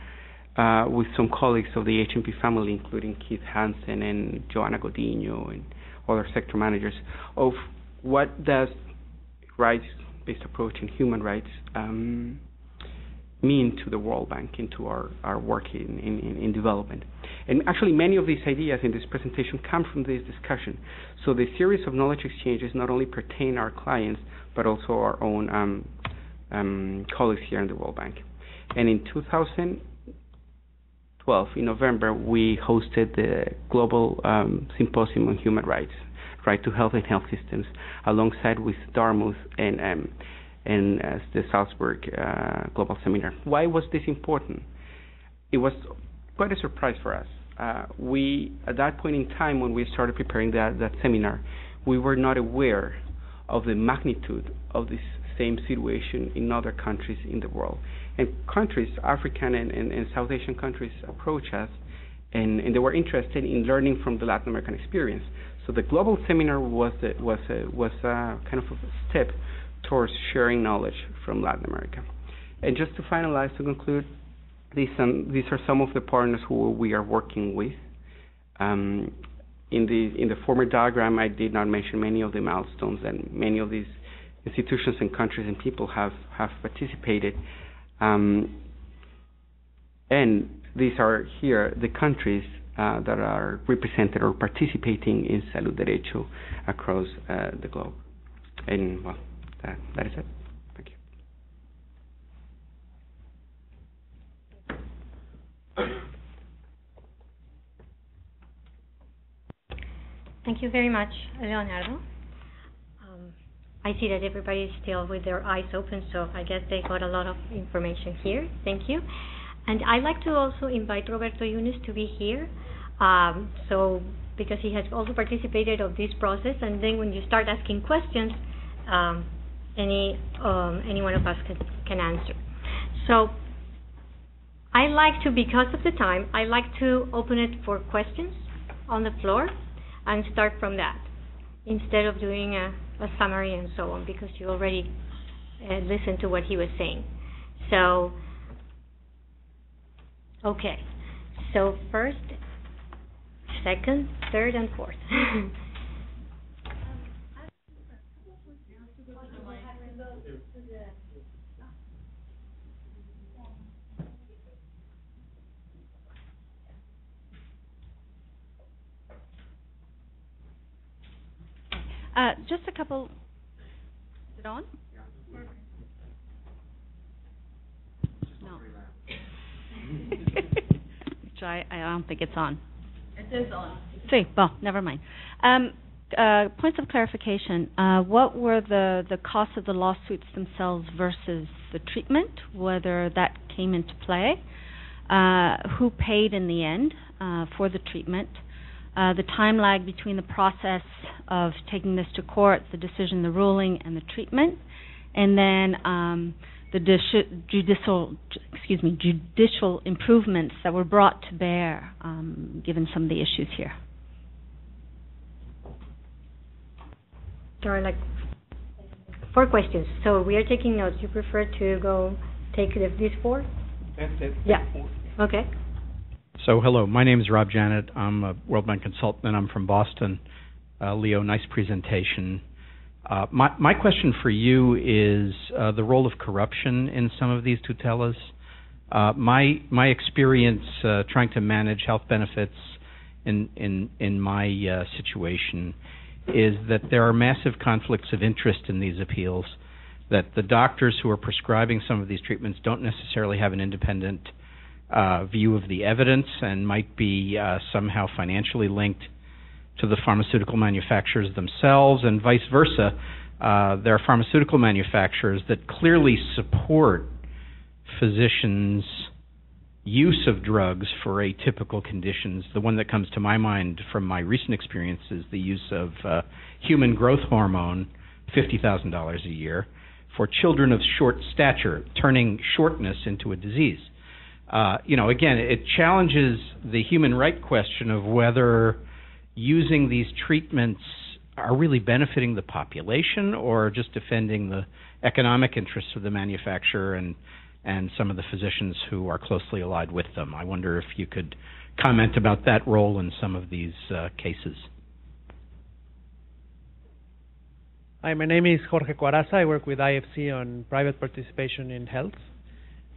with some colleagues of the HMP family, including Keith Hansen and Joanna Godinho and other sector managers, of what does rights-based approach in human rights mean to the World Bank and to our work in development. And actually many of these ideas in this presentation come from this discussion. So the series of knowledge exchanges not only pertain our clients, but also our own colleagues here in the World Bank. And in 2012, in November, we hosted the Global Symposium on Human Rights, Right to Health and Health Systems, alongside with Dartmouth and the Salzburg Global Seminar. Why was this important? It was quite a surprise for us. We, at that point in time when we started preparing that seminar, we were not aware of the magnitude of this same situation in other countries in the world. And countries, African and South Asian countries, approach us, and they were interested in learning from the Latin American experience. So the global seminar was a kind of a step towards sharing knowledge from Latin America. And just to finalize, to conclude, these are some of the partners who we are working with. In the former diagram, I did not mention many of the milestones, and many of these institutions and countries and people have participated. And these are here the countries that are represented or participating in Salud Derecho across the globe. And well, that is it. Thank you. Thank you very much, Leonardo. I see that everybody is still with their eyes open, so I guess they got a lot of information here. Thank you. And I'd like to also invite Roberto Yunes to be here, because he has also participated of this process, and then when you start asking questions, any one of us can answer. So I like to, because of the time, I like to open it for questions on the floor and start from that, instead of doing a a summary and so on, because you already listened to what he was saying. So, okay. So first, second, third, and fourth. Just a couple. Is it on? No. Which I don't think it's on. It is on. See, well, never mind. Points of clarification. What were the costs of the lawsuits themselves versus the treatment, whether that came into play? Who paid in the end for the treatment? The time lag between the process of taking this to court, the decision, the ruling, and the treatment, and then the judicial improvements that were brought to bear, given some of the issues here. There are like 4 questions, so we are taking notes. You prefer to go take these 4? That's it. Yeah. Okay. So, hello, my name is Rob Janet. I'm a World Bank consultant, and I'm from Boston. Leo, nice presentation. My question for you is the role of corruption in some of these tutelas. My experience trying to manage health benefits in my situation is that there are massive conflicts of interest in these appeals, that the doctors who are prescribing some of these treatments don't necessarily have an independent view of the evidence and might be somehow financially linked to the pharmaceutical manufacturers themselves, and vice versa. There are pharmaceutical manufacturers that clearly support physicians' use of drugs for atypical conditions. The one that comes to my mind from my recent experience is the use of human growth hormone, $50,000 a year, for children of short stature, turning shortness into a disease. Again, it challenges the human right question of whether using these treatments are really benefiting the population or just defending the economic interests of the manufacturer and some of the physicians who are closely allied with them. I wonder if you could comment about that role in some of these cases. Hi, my name is Jorge Cuaraza. I work with IFC on private participation in health.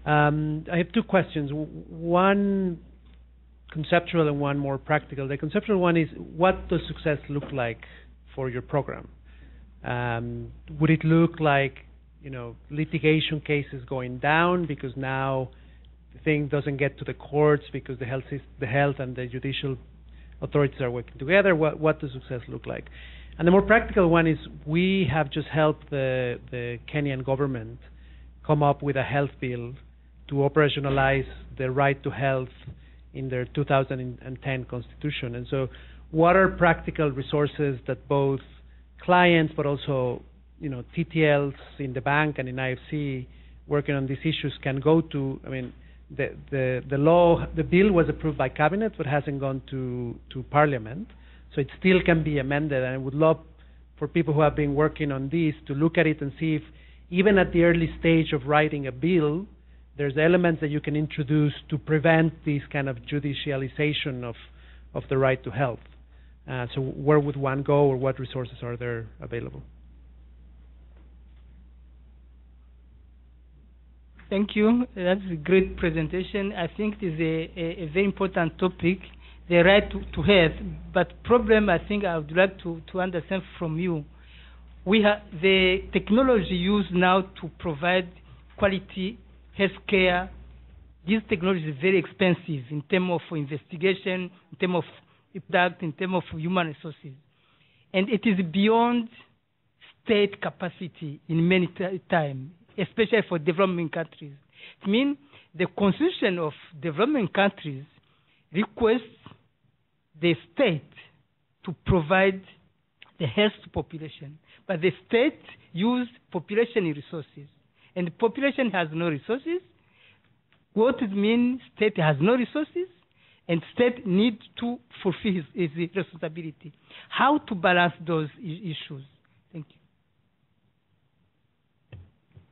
I have 2 questions, one conceptual and one more practical. The conceptual one is, what does success look like for your program? Would it look like, litigation cases going down because now the thing doesn't get to the courts because the health and the judicial authorities are working together? What does success look like? And the more practical one is, we have just helped the Kenyan government come up with a health bill to operationalize the right to health in their 2010 constitution. And so what are practical resources that both clients but also TTLs in the bank and in IFC working on these issues can go to? I mean, the bill was approved by cabinet but hasn't gone to parliament, so it still can be amended. And I would love for people who have been working on this to look at it and see if even at the early stage of writing a bill, there's elements that you can introduce to prevent this kind of judicialization of the right to health. So where would one go, or what resources are there available? Thank you. That's a great presentation. I think it is a very important topic, the right to health. But problem, I think I would like to understand from you, we have the technology used now to provide quality health care. This technology is very expensive in terms of investigation, in terms of impact, in terms of human resources. And it is beyond state capacity in many times, especially for developing countries. It means the constitution of developing countries requests the state to provide the health to population, but the state uses population resources, and the population has no resources. What it means, state has no resources, and state needs to fulfill his responsibility. How to balance those issues? Thank you.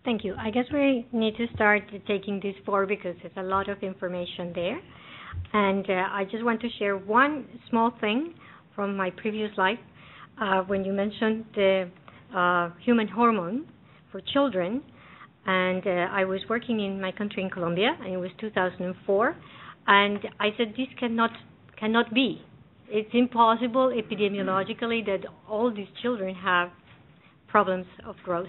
Thank you. I guess we need to start taking this forward because there's a lot of information there. And I just want to share one small thing from my previous life. When you mentioned the human hormone for children, and I was working in my country in Colombia, and it was 2004, and I said, this cannot be. It's impossible epidemiologically that all these children have problems of growth.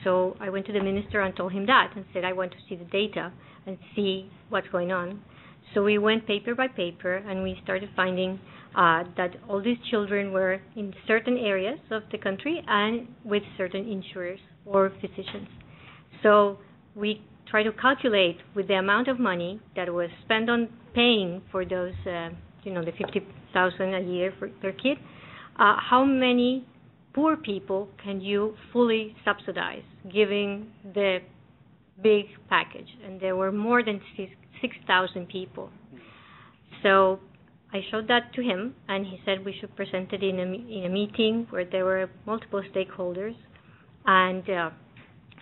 So I went to the minister and told him that and said, I want to see the data and see what's going on. So we went paper by paper, and we started finding that all these children were in certain areas of the country and with certain insurers or physicians. So we try to calculate with the amount of money that was spent on paying for those, the 50,000 a year per kid, how many poor people can you fully subsidize, giving the big package? And there were more than 6,000 people. So I showed that to him, and he said we should present it in a meeting where there were multiple stakeholders, and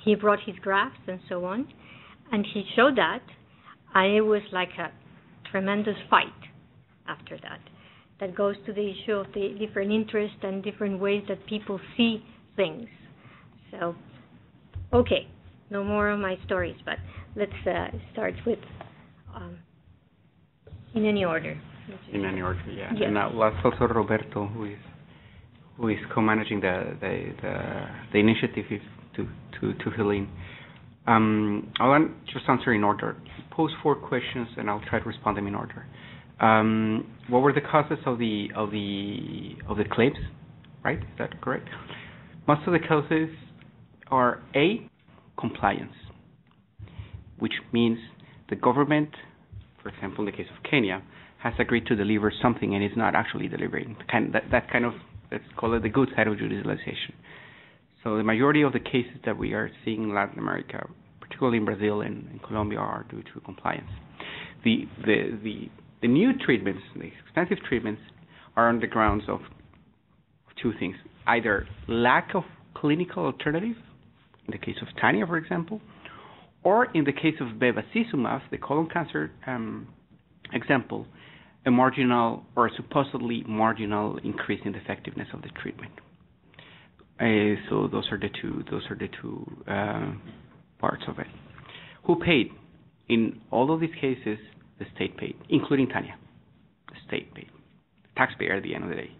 he brought his graphs and so on, and he showed that, and it was like a tremendous fight after that. That goes to the issue of the different interests and different ways that people see things. So, okay, no more of my stories, but let's start with in any order. In any order, yeah. Yes. And now let's also Roberto, who is co-managing the initiative to fill in. I'll just answer in order. Pose 4 questions, and I'll try to respond them in order. What were the causes of the claims? Right? Is that correct? Most of the causes are A, compliance, which means the government, for example, in the case of Kenya, has agreed to deliver something and is not actually delivering. That kind of, let's call it the good side of judicialization. So the majority of the cases that we are seeing in Latin America, particularly in Brazil and in Colombia, are due to compliance. The new treatments, the expensive treatments, are on the grounds of 2 things. Either lack of clinical alternative, in the case of Tania, for example, or in the case of bevacizumab, the colon cancer example, a marginal or a supposedly marginal increase in the effectiveness of the treatment. So those are the two parts of it. Who paid? In all of these cases, the state paid, including Tania. The state paid. The taxpayer at the end of the day.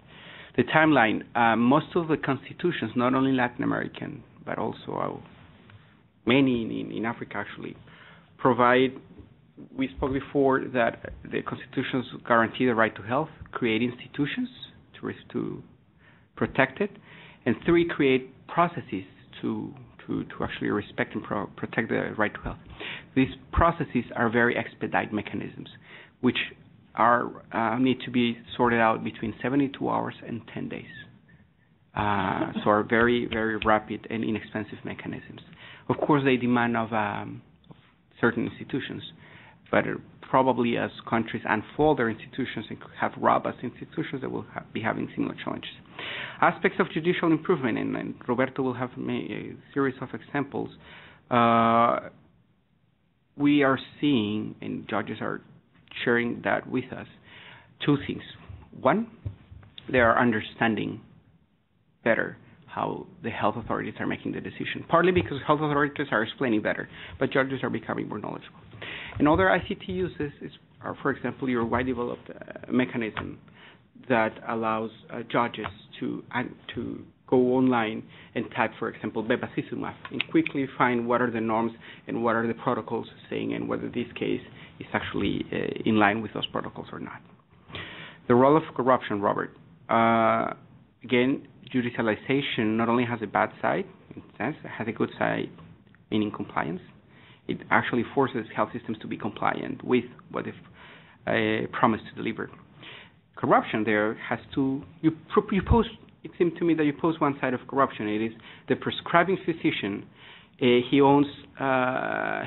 The timeline, most of the constitutions, not only Latin American, but also many in Africa actually, provide, we spoke before that the constitutions guarantee the right to health, create institutions to protect it, and 3, create processes to actually respect and protect the right to health. These processes are very expedite mechanisms, which need to be sorted out between 72 hours and 10 days. So are very, very rapid and inexpensive mechanisms. Of course, they demand of certain institutions, but probably as countries unfold their institutions and have robust institutions, they will be having similar challenges. Aspects of judicial improvement, and Roberto will have a series of examples. We are seeing, and judges are sharing that with us, 2 things. 1, they are understanding better how the health authorities are making the decision, partly because health authorities are explaining better, but judges are becoming more knowledgeable. And other ICT uses are, for example, your well-developed mechanism that allows judges to go online and type, for example, bevacizumab, and quickly find what are the norms and what are the protocols saying, and whether this case is actually in line with those protocols or not. The role of corruption, Robert. Again, judicialization not only has a bad side, in a sense, it has a good side, meaning compliance. It actually forces health systems to be compliant with what they've promised to deliver. Corruption there has to, it seemed to me that you pose one side of corruption. It is the prescribing physician. He owns a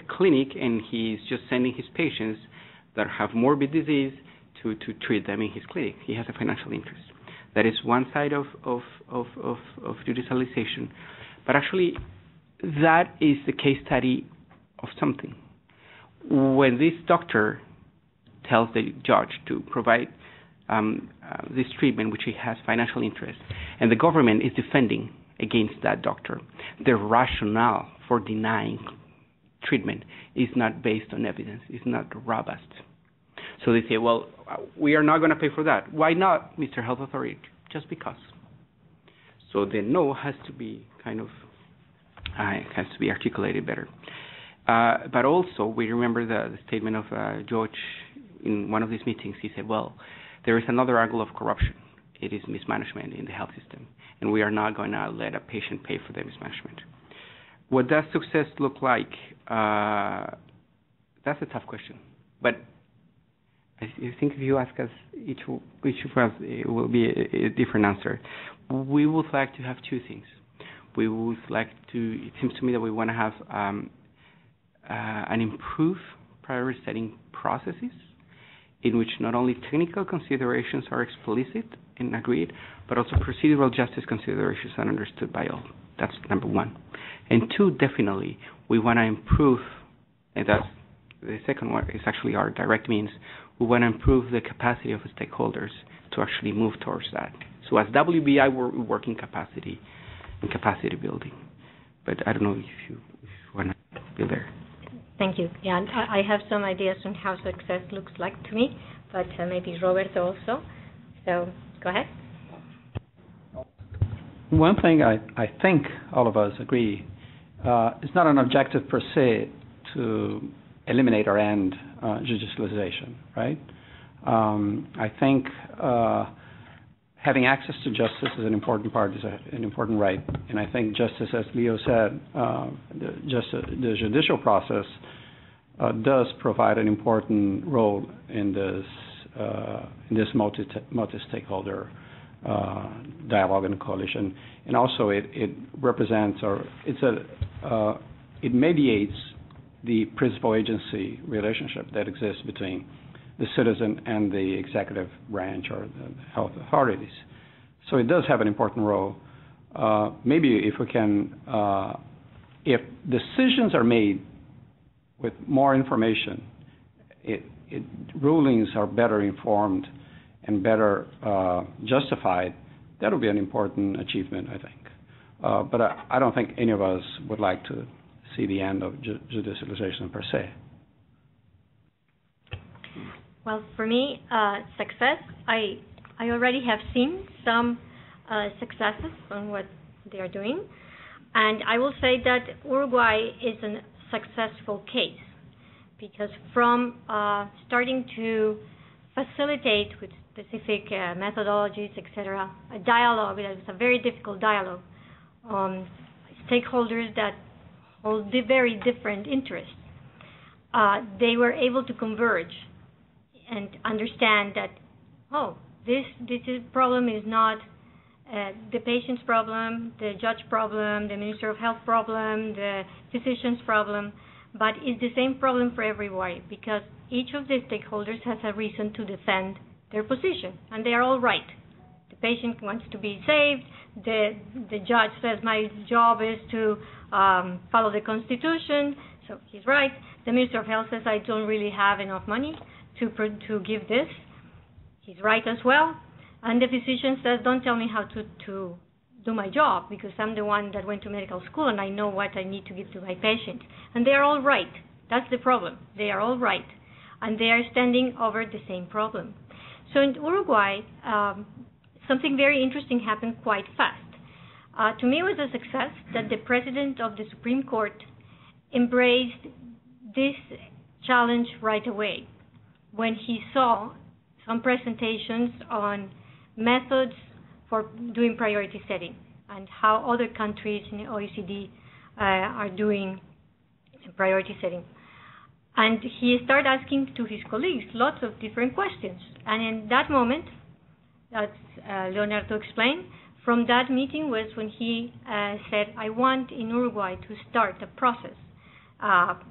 clinic, and he's just sending his patients that have morbid disease to treat them in his clinic. He has a financial interest. That is one side of judicialization. But actually, that is the case study of something. When this doctor tells the judge to provide this treatment, which he has financial interest, and the government is defending against that doctor, the rationale for denying treatment is not based on evidence, is not robust. So they say, well, we are not going to pay for that. Why not, Mr. Health Authority? Just because. So the no has to be has to be articulated better. But also, we remember the statement of George in one of these meetings. He said, well, there is another angle of corruption. It is mismanagement in the health system, and we are not going to let a patient pay for the mismanagement. What does success look like? That's a tough question. But I think if you ask us each of us, it will be a different answer. We would like to have two things. We would like to, it seems to me that we want to have an improved priority setting processes in which not only technical considerations are explicit and agreed, but also procedural justice considerations are understood by all. That's number one. And two, definitely, we want to improve, and that's the second one is actually our direct means, we want to improve the capacity of the stakeholders to actually move towards that. So as WBI, we're working capacity and capacity building. But I don't know if you want to be there. Thank you. Yeah, I have some ideas on how success looks like to me, but maybe Roberto also. So go ahead. One thing I think all of us agree, it's not an objective per se to eliminate or end judicialization, right? I think having access to justice is an important part, is an important right. And I think justice, as Leo said, the judicial process does provide an important role in this multi-stakeholder dialogue and coalition. And also it represents, or it mediates the principal agency relationship that exists between the citizen and the executive branch or the health authorities. So it does have an important role. Maybe if we can, if decisions are made with more information, rulings are better informed and better justified, that would be an important achievement, I think. But I don't think any of us would like to see the end of judicialization per se. Well, for me, success, I already have seen some successes on what they are doing. And I will say that Uruguay is a successful case because from starting to facilitate with specific methodologies, etc., a dialogue that is a very difficult dialogue, stakeholders that hold very different interests, they were able to converge and understand that, this problem is not the patient's problem, the judge problem, the Minister of Health problem, the physician's problem, but it's the same problem for everyone because each of the stakeholders has a reason to defend their position, and they are all right. The patient wants to be saved. The judge says my job is to follow the Constitution, so he's right. The Minister of Health says I don't really have enough money to give this. He's right as well. And the physician says, don't tell me how to do my job because I'm the one that went to medical school and I know what I need to give to my patient. And they are all right. That's the problem. They are all right. And they are standing over the same problem. So in Uruguay, something very interesting happened quite fast. To me, it was a success that the president of the Supreme Court embraced this challenge right away when he saw some presentations on methods for doing priority setting and how other countries in the OECD are doing priority setting. And he started asking to his colleagues lots of different questions. And in that moment, as Leonardo explained, from that meeting was when he said, I want in Uruguay to start a process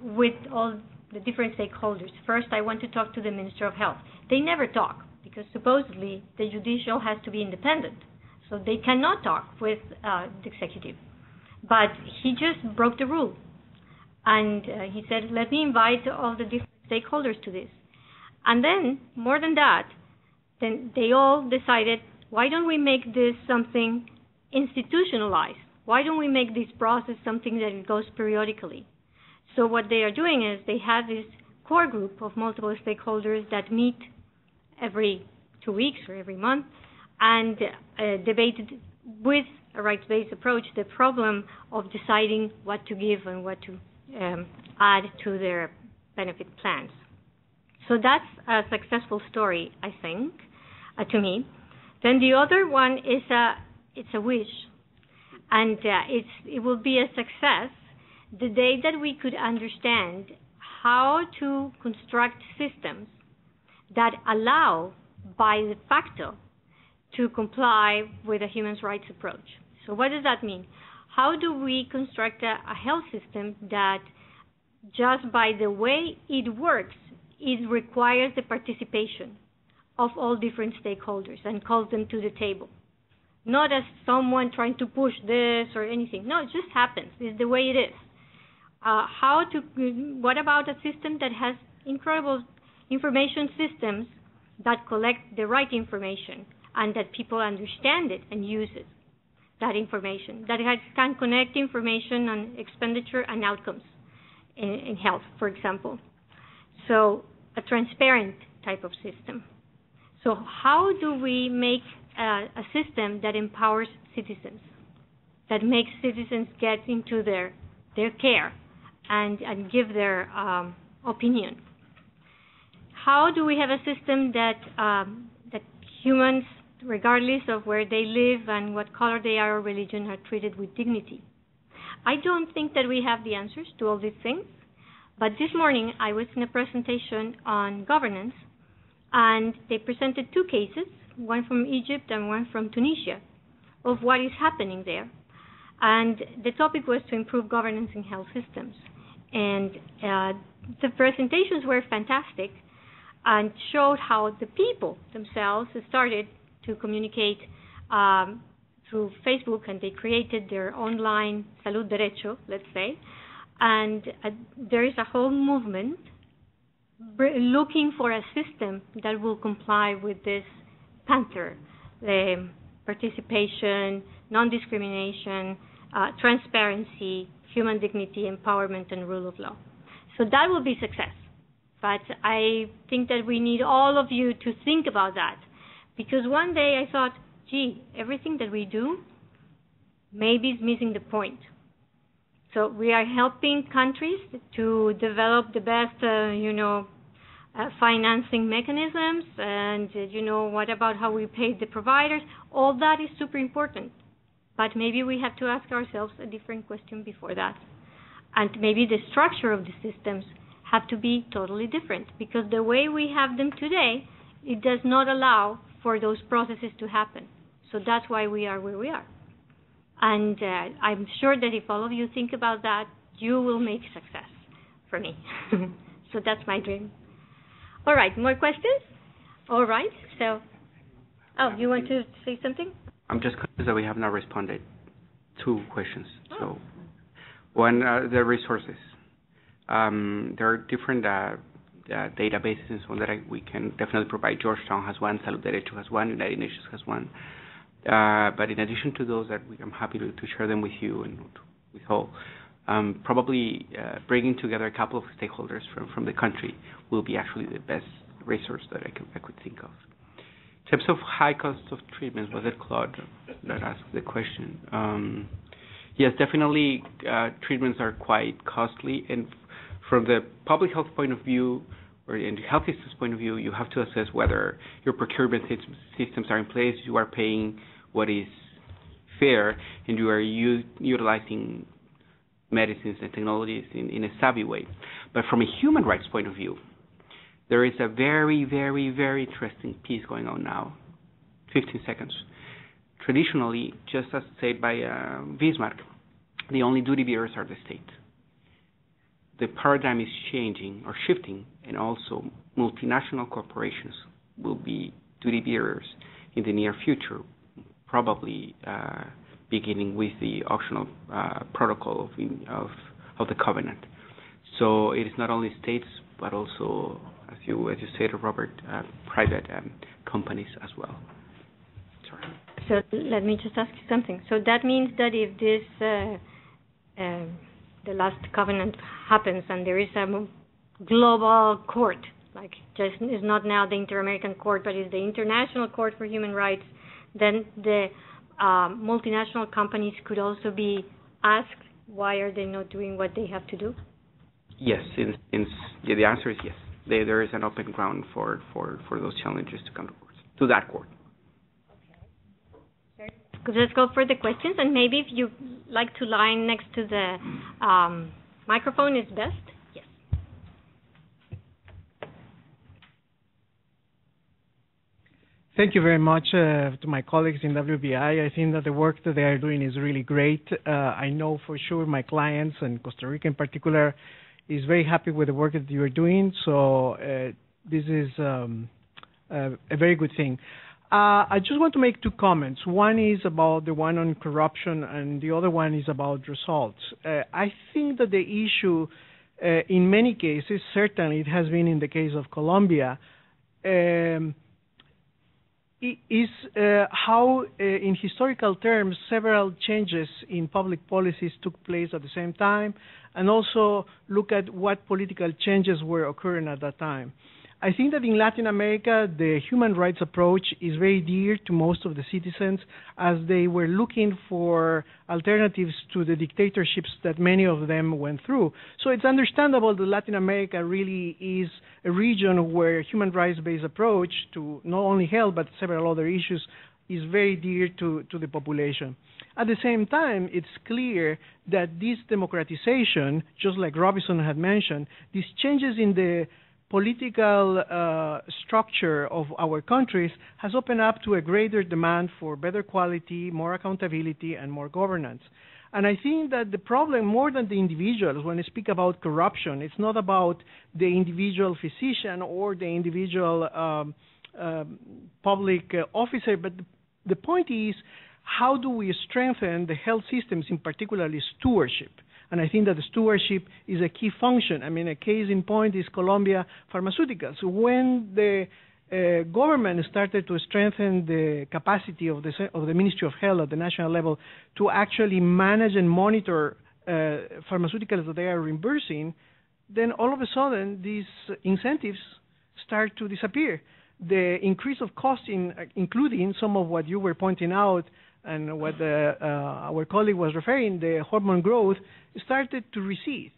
with all the different stakeholders. First, I want to talk to the Minister of Health. They never talk because supposedly the judicial has to be independent. So they cannot talk with the executive. But he just broke the rule. And he said, let me invite all the different stakeholders to this. And then, more than that, then they all decided, why don't we make this something institutionalized? Why don't we make this process something that goes periodically? So what they are doing is they have this core group of multiple stakeholders that meet every 2 weeks or every month and debated with a rights-based approach the problem of deciding what to give and what to add to their benefit plans. So that's a successful story, I think, to me. Then the other one is it's a wish, and it will be a success the day that we could understand how to construct systems that allow, by de facto, to comply with a human rights approach. So what does that mean? How do we construct a health system that just by the way it works, it requires the participation of all different stakeholders and calls them to the table? Not as someone trying to push this or anything. No, it just happens. It's the way it is. What about a system that has incredible information systems that collect the right information and that people understand it and use it, that information, that can connect information on expenditure and outcomes in health, for example. So a transparent type of system. So how do we make a system that empowers citizens, that makes citizens get into their care and give their opinion? How do we have a system that humans, regardless of where they live and what color they are or religion, are treated with dignity? I don't think that we have the answers to all these things, but this morning I was in a presentation on governance, and they presented two cases, one from Egypt and one from Tunisia, of what is happening there. And the topic was to improve governance in health systems. And the presentations were fantastic and showed how the people themselves started to communicate through Facebook, and they created their online Salud, derechos, let's say. And there is a whole movement looking for a system that will comply with this panther, the participation, non-discrimination, transparency, human dignity, empowerment, and rule of law. So that will be success. But I think that we need all of you to think about that. Because one day I thought, gee, everything that we do maybe is missing the point. So we are helping countries to develop the best, financing mechanisms, and, what about how we pay the providers? All that is super important. But maybe we have to ask ourselves a different question before that. And maybe the structure of the systems have to be totally different, because the way we have them today, it does not allow for those processes to happen. So that's why we are where we are. And I'm sure that if all of you think about that, you will make success for me. So that's my dream. All right, more questions? All right, so, you want to say something? I'm just conscious that we have not responded to questions. So, one, the resources. There are different databases and so on that we can definitely provide. Georgetown has one, Salud Derechos has one, United Nations has one. But in addition to those, I'm happy to share them with you and with all. Probably bringing together a couple of stakeholders from the country will be actually the best resource that I could think of. In terms of high cost of treatment, was it Claude that asked the question? Yes, definitely treatments are quite costly, and from the public health point of view, or in the health systems point of view, you have to assess whether your procurement systems are in place, you are paying what is fair, and you are utilizing medicines and technologies in a savvy way. But from a human rights point of view, there is a very, very, very interesting piece going on now. 15 seconds. Traditionally, just as said by Bismarck, the only duty bearers are the state. The paradigm is changing or shifting, and also multinational corporations will be duty bearers in the near future, probably beginning with the optional protocol of the covenant. So it is not only states, but also, as you said, Robert, private companies as well. Sorry. So let me just ask you something. So that means that if this the last covenant happens and there is a global court, like just is not now the Inter-American Court, but is the International Court for Human Rights, then the multinational companies could also be asked why are they not doing what they have to do? Yes, the answer is yes. There is an open ground for those challenges to come to that court. Okay. Let's go for the questions, and maybe if you like to line next to the microphone is best. Yes. Thank you very much to my colleagues in WBI. I think that the work that they are doing is really great. I know for sure my clients, and Costa Rica in particular, is very happy with the work that you are doing. So this is a very good thing. I just want to make two comments. One is about the one on corruption, and the other one is about results. I think that the issue, in many cases, certainly it has been in the case of Colombia, is how, in historical terms, several changes in public policies took place at the same time, and also look at what political changes were occurring at that time. I think that in Latin America, the human rights approach is very dear to most of the citizens, as they were looking for alternatives to the dictatorships that many of them went through. So it's understandable that Latin America really is a region where human rights-based approach to not only health but several other issues is very dear to the population. At the same time, it's clear that this democratization, just like Robinson had mentioned, these changes in the political structure of our countries has opened up to a greater demand for better quality, more accountability, and more governance. And I think that the problem, more than the individuals, when I speak about corruption, it's not about the individual physician or the individual public officer, but the point is, how do we strengthen the health systems, in particularly stewardship? And I think that the stewardship is a key function. I mean, a case in point is Colombia Pharmaceuticals. When the government started to strengthen the capacity of the Ministry of Health at the national level to actually manage and monitor pharmaceuticals that they are reimbursing, then all of a sudden these incentives start to disappear. The increase of cost, including some of what you were pointing out and what our colleague was referring, the hormone growth, started to recede.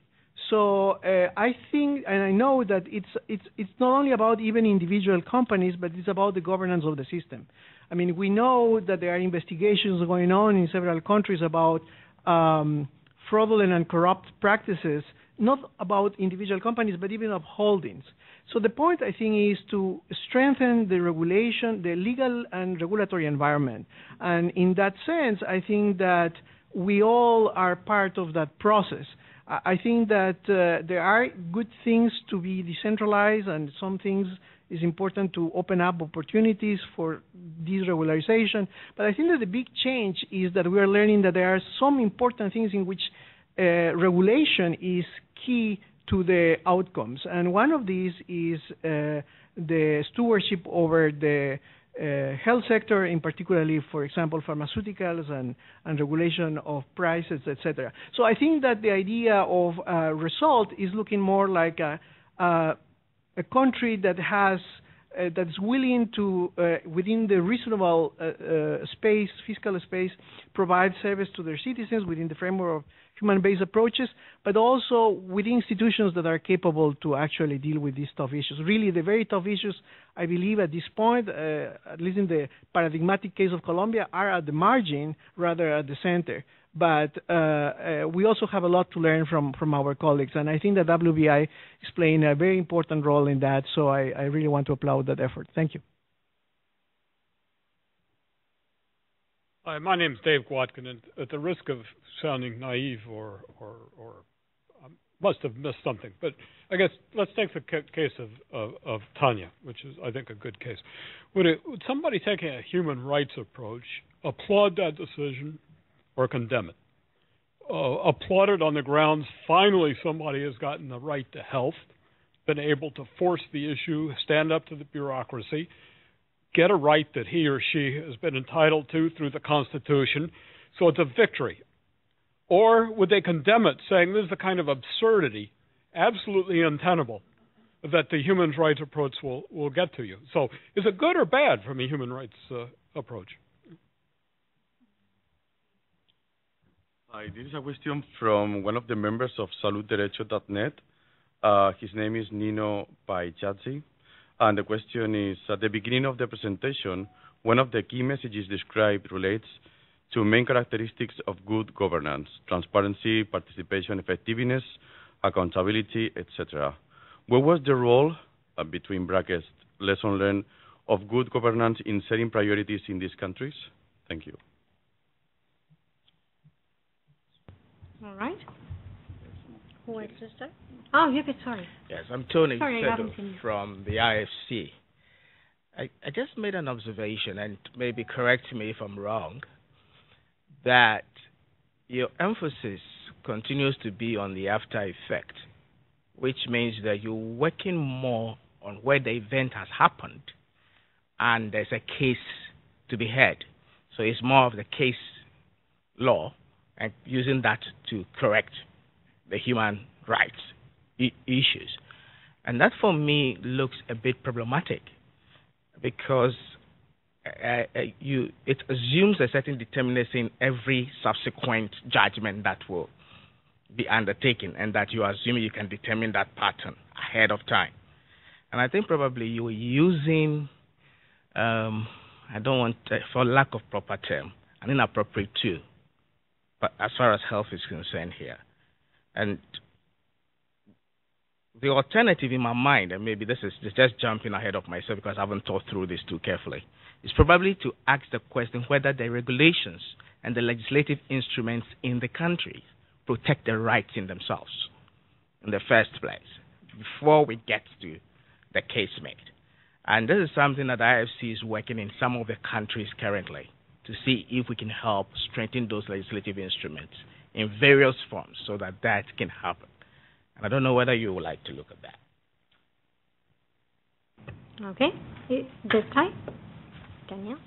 So I think, and I know that it's not only about even individual companies, but it's about the governance of the system. I mean, we know that there are investigations going on in several countries about fraudulent and corrupt practices, not about individual companies, but even of holdings. So the point, I think, is to strengthen the regulation, the legal and regulatory environment. And in that sense, I think that we all are part of that process. I think that there are good things to be decentralized, and some things is important to open up opportunities for deregularization. But I think that the big change is that we are learning that there are some important things in which regulation is key to the outcomes. And one of these is the stewardship over the health sector, in particularly, for example, pharmaceuticals and regulation of prices, etc. So I think that the idea of result is looking more like a country that has that's willing to, within the reasonable space, fiscal space, provide service to their citizens within the framework of human-based approaches, but also with institutions that are capable to actually deal with these tough issues. Really, the very tough issues, I believe, at this point, at least in the paradigmatic case of Colombia, are at the margin rather at the center. But we also have a lot to learn from our colleagues, and I think that WBI is playing a very important role in that, so I really want to applaud that effort. Thank you. Hi, my name is Dave Watkin, and at the risk of sounding naive or must have missed something, but I guess let's take the case of Tanya, which is, I think, a good case. Would somebody taking a human rights approach applaud that decision, or condemn it. Applaud it on the grounds finally somebody has gotten the right to health, been able to force the issue, stand up to the bureaucracy, get a right that he or she has been entitled to through the Constitution, so it's a victory. Or would they condemn it, saying this is the kind of absurdity, absolutely untenable, that the human rights approach will get to you? So is it good or bad from a human rights approach? Hi, this is a question from one of the members of saludderechos.net. His name is Nino Paichadzi. And the question is, at the beginning of the presentation, one of the key messages described relates to main characteristics of good governance: transparency, participation, effectiveness, accountability, etc. What was the role, between brackets, lesson learned, of good governance in setting priorities in these countries? Thank you. All right. Who wants to start? Oh, you could, sorry. Yes, I'm Tony Sorry, I haven't Fedo seen you. from the IFC. I just made an observation, and maybe correct me if I'm wrong, that your emphasis continues to be on the after effect, which means that you're working more on where the event has happened and there's a case to be heard. So it's more of the case law and using that to correct the human rights issues. And that, for me, looks a bit problematic because it assumes a certain determinacy in every subsequent judgment that will be undertaken, and that you assume you can determine that pattern ahead of time. And I think probably you're using, I don't want, for lack of proper term, an inappropriate tool, but as far as health is concerned here. And the alternative in my mind, and maybe this is just jumping ahead of myself because I haven't thought through this too carefully, is probably to ask the question whether the regulations and the legislative instruments in the country protect the rights in themselves in the first place before we get to the case made. And this is something that IFC is working in some of the countries currently to see if we can help strengthen those legislative instruments in various forms so that that can happen. And I don't know whether you would like to look at that. Okay. This time? Daniel?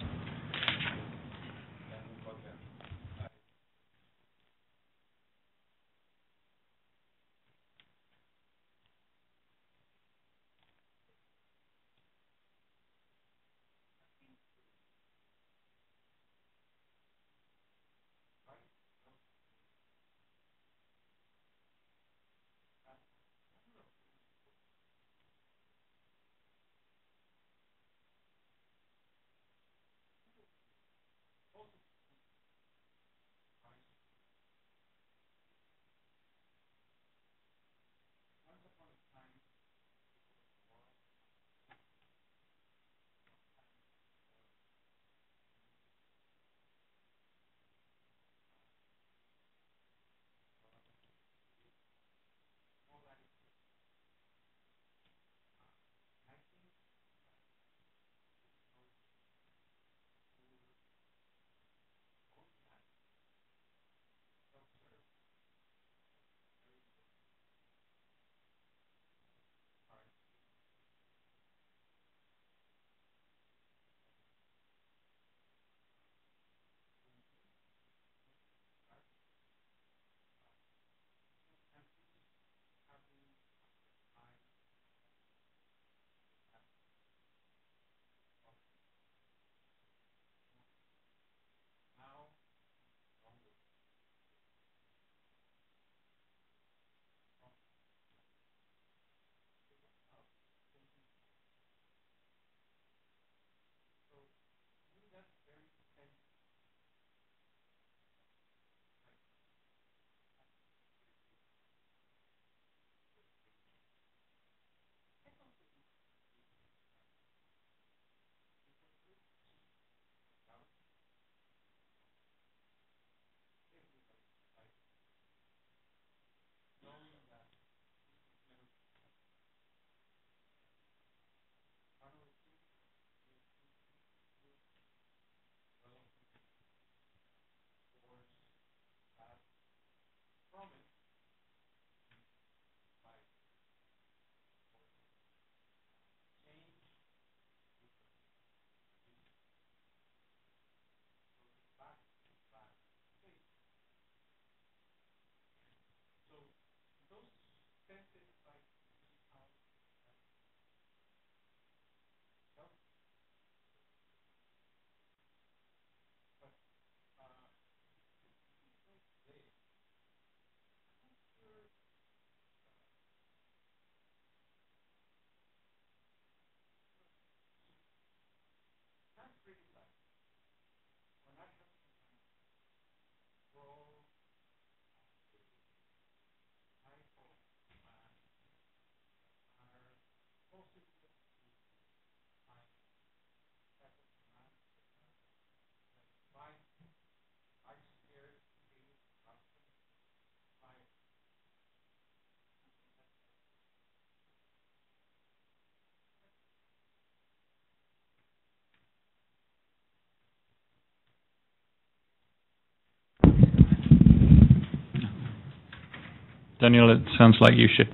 Daniel, it sounds like you should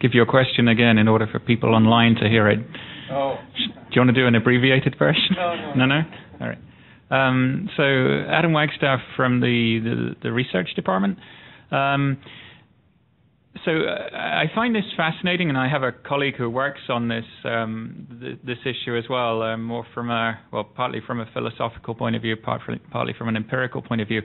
give your question again in order for people online to hear it. Oh. Do you want to do an abbreviated version? No. No? All right. So Adam Wagstaff from the research department. So I find this fascinating, and I have a colleague who works on this this issue as well, more from partly from a philosophical point of view, partly from an empirical point of view,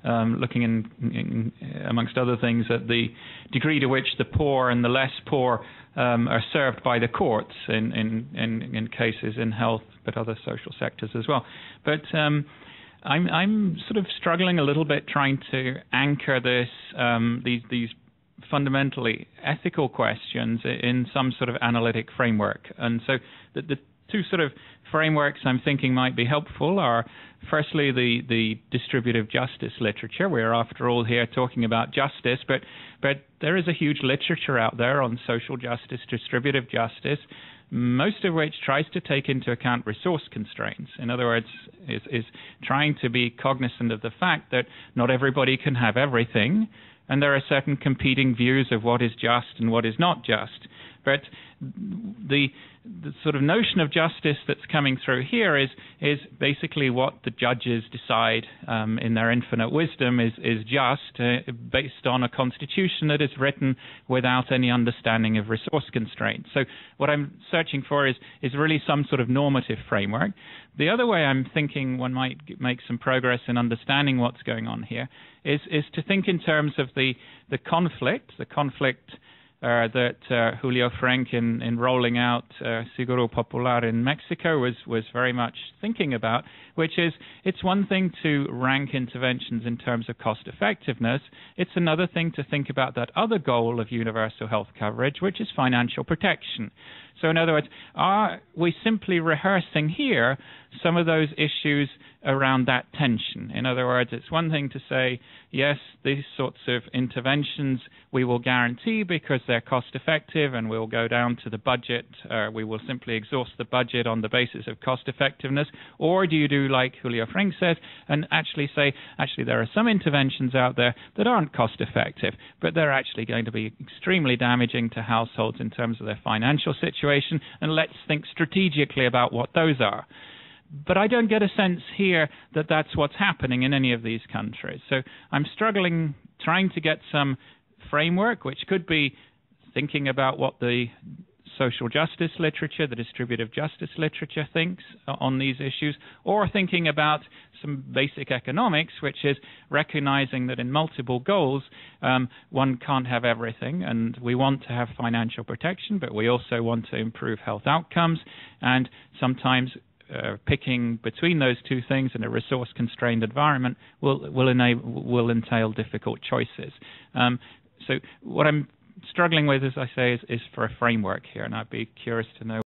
looking in amongst other things at the degree to which the poor and the less poor are served by the courts in cases in health, but other social sectors as well. But I'm sort of struggling a little bit trying to anchor this these fundamentally ethical questions in some sort of analytic framework. And so the two sort of frameworks I'm thinking might be helpful are, firstly, the distributive justice literature. We're, after all, here talking about justice, but there is a huge literature out there on social justice, distributive justice, most of which tries to take into account resource constraints. In other words, is trying to be cognizant of the fact that not everybody can have everything, and there are certain competing views of what is just and what is not just. But the sort of notion of justice that's coming through here is basically what the judges decide in their infinite wisdom is just, based on a constitution that is written without any understanding of resource constraints. So what I'm searching for is really some sort of normative framework. The other way I'm thinking one might make some progress in understanding what's going on here is to think in terms of the conflict that Julio Frenk in rolling out Seguro Popular in Mexico was very much thinking about, which is it's one thing to rank interventions in terms of cost effectiveness. It's another thing to think about that other goal of universal health coverage, which is financial protection. So in other words, are we simply rehearsing here some of those issues around that tension? In other words, it's one thing to say, yes, these sorts of interventions we will guarantee because they're cost effective and we'll go down to the budget. We will simply exhaust the budget on the basis of cost effectiveness. Or do you do like Julio Frenk says and actually say, there are some interventions out there that aren't cost effective, but they're actually going to be extremely damaging to households in terms of their financial situation, and let's think strategically about what those are. But I don't get a sense here that that's what's happening in any of these countries. So I'm struggling trying to get some framework, which could be thinking about what the social justice literature, the distributive justice literature thinks on these issues, or thinking about some basic economics, which is recognizing that in multiple goals, one can't have everything, and we want to have financial protection, but we also want to improve health outcomes, and sometimes picking between those two things in a resource-constrained environment will entail difficult choices. So what I'm struggling with, as I say, is for a framework here, and I'd be curious to know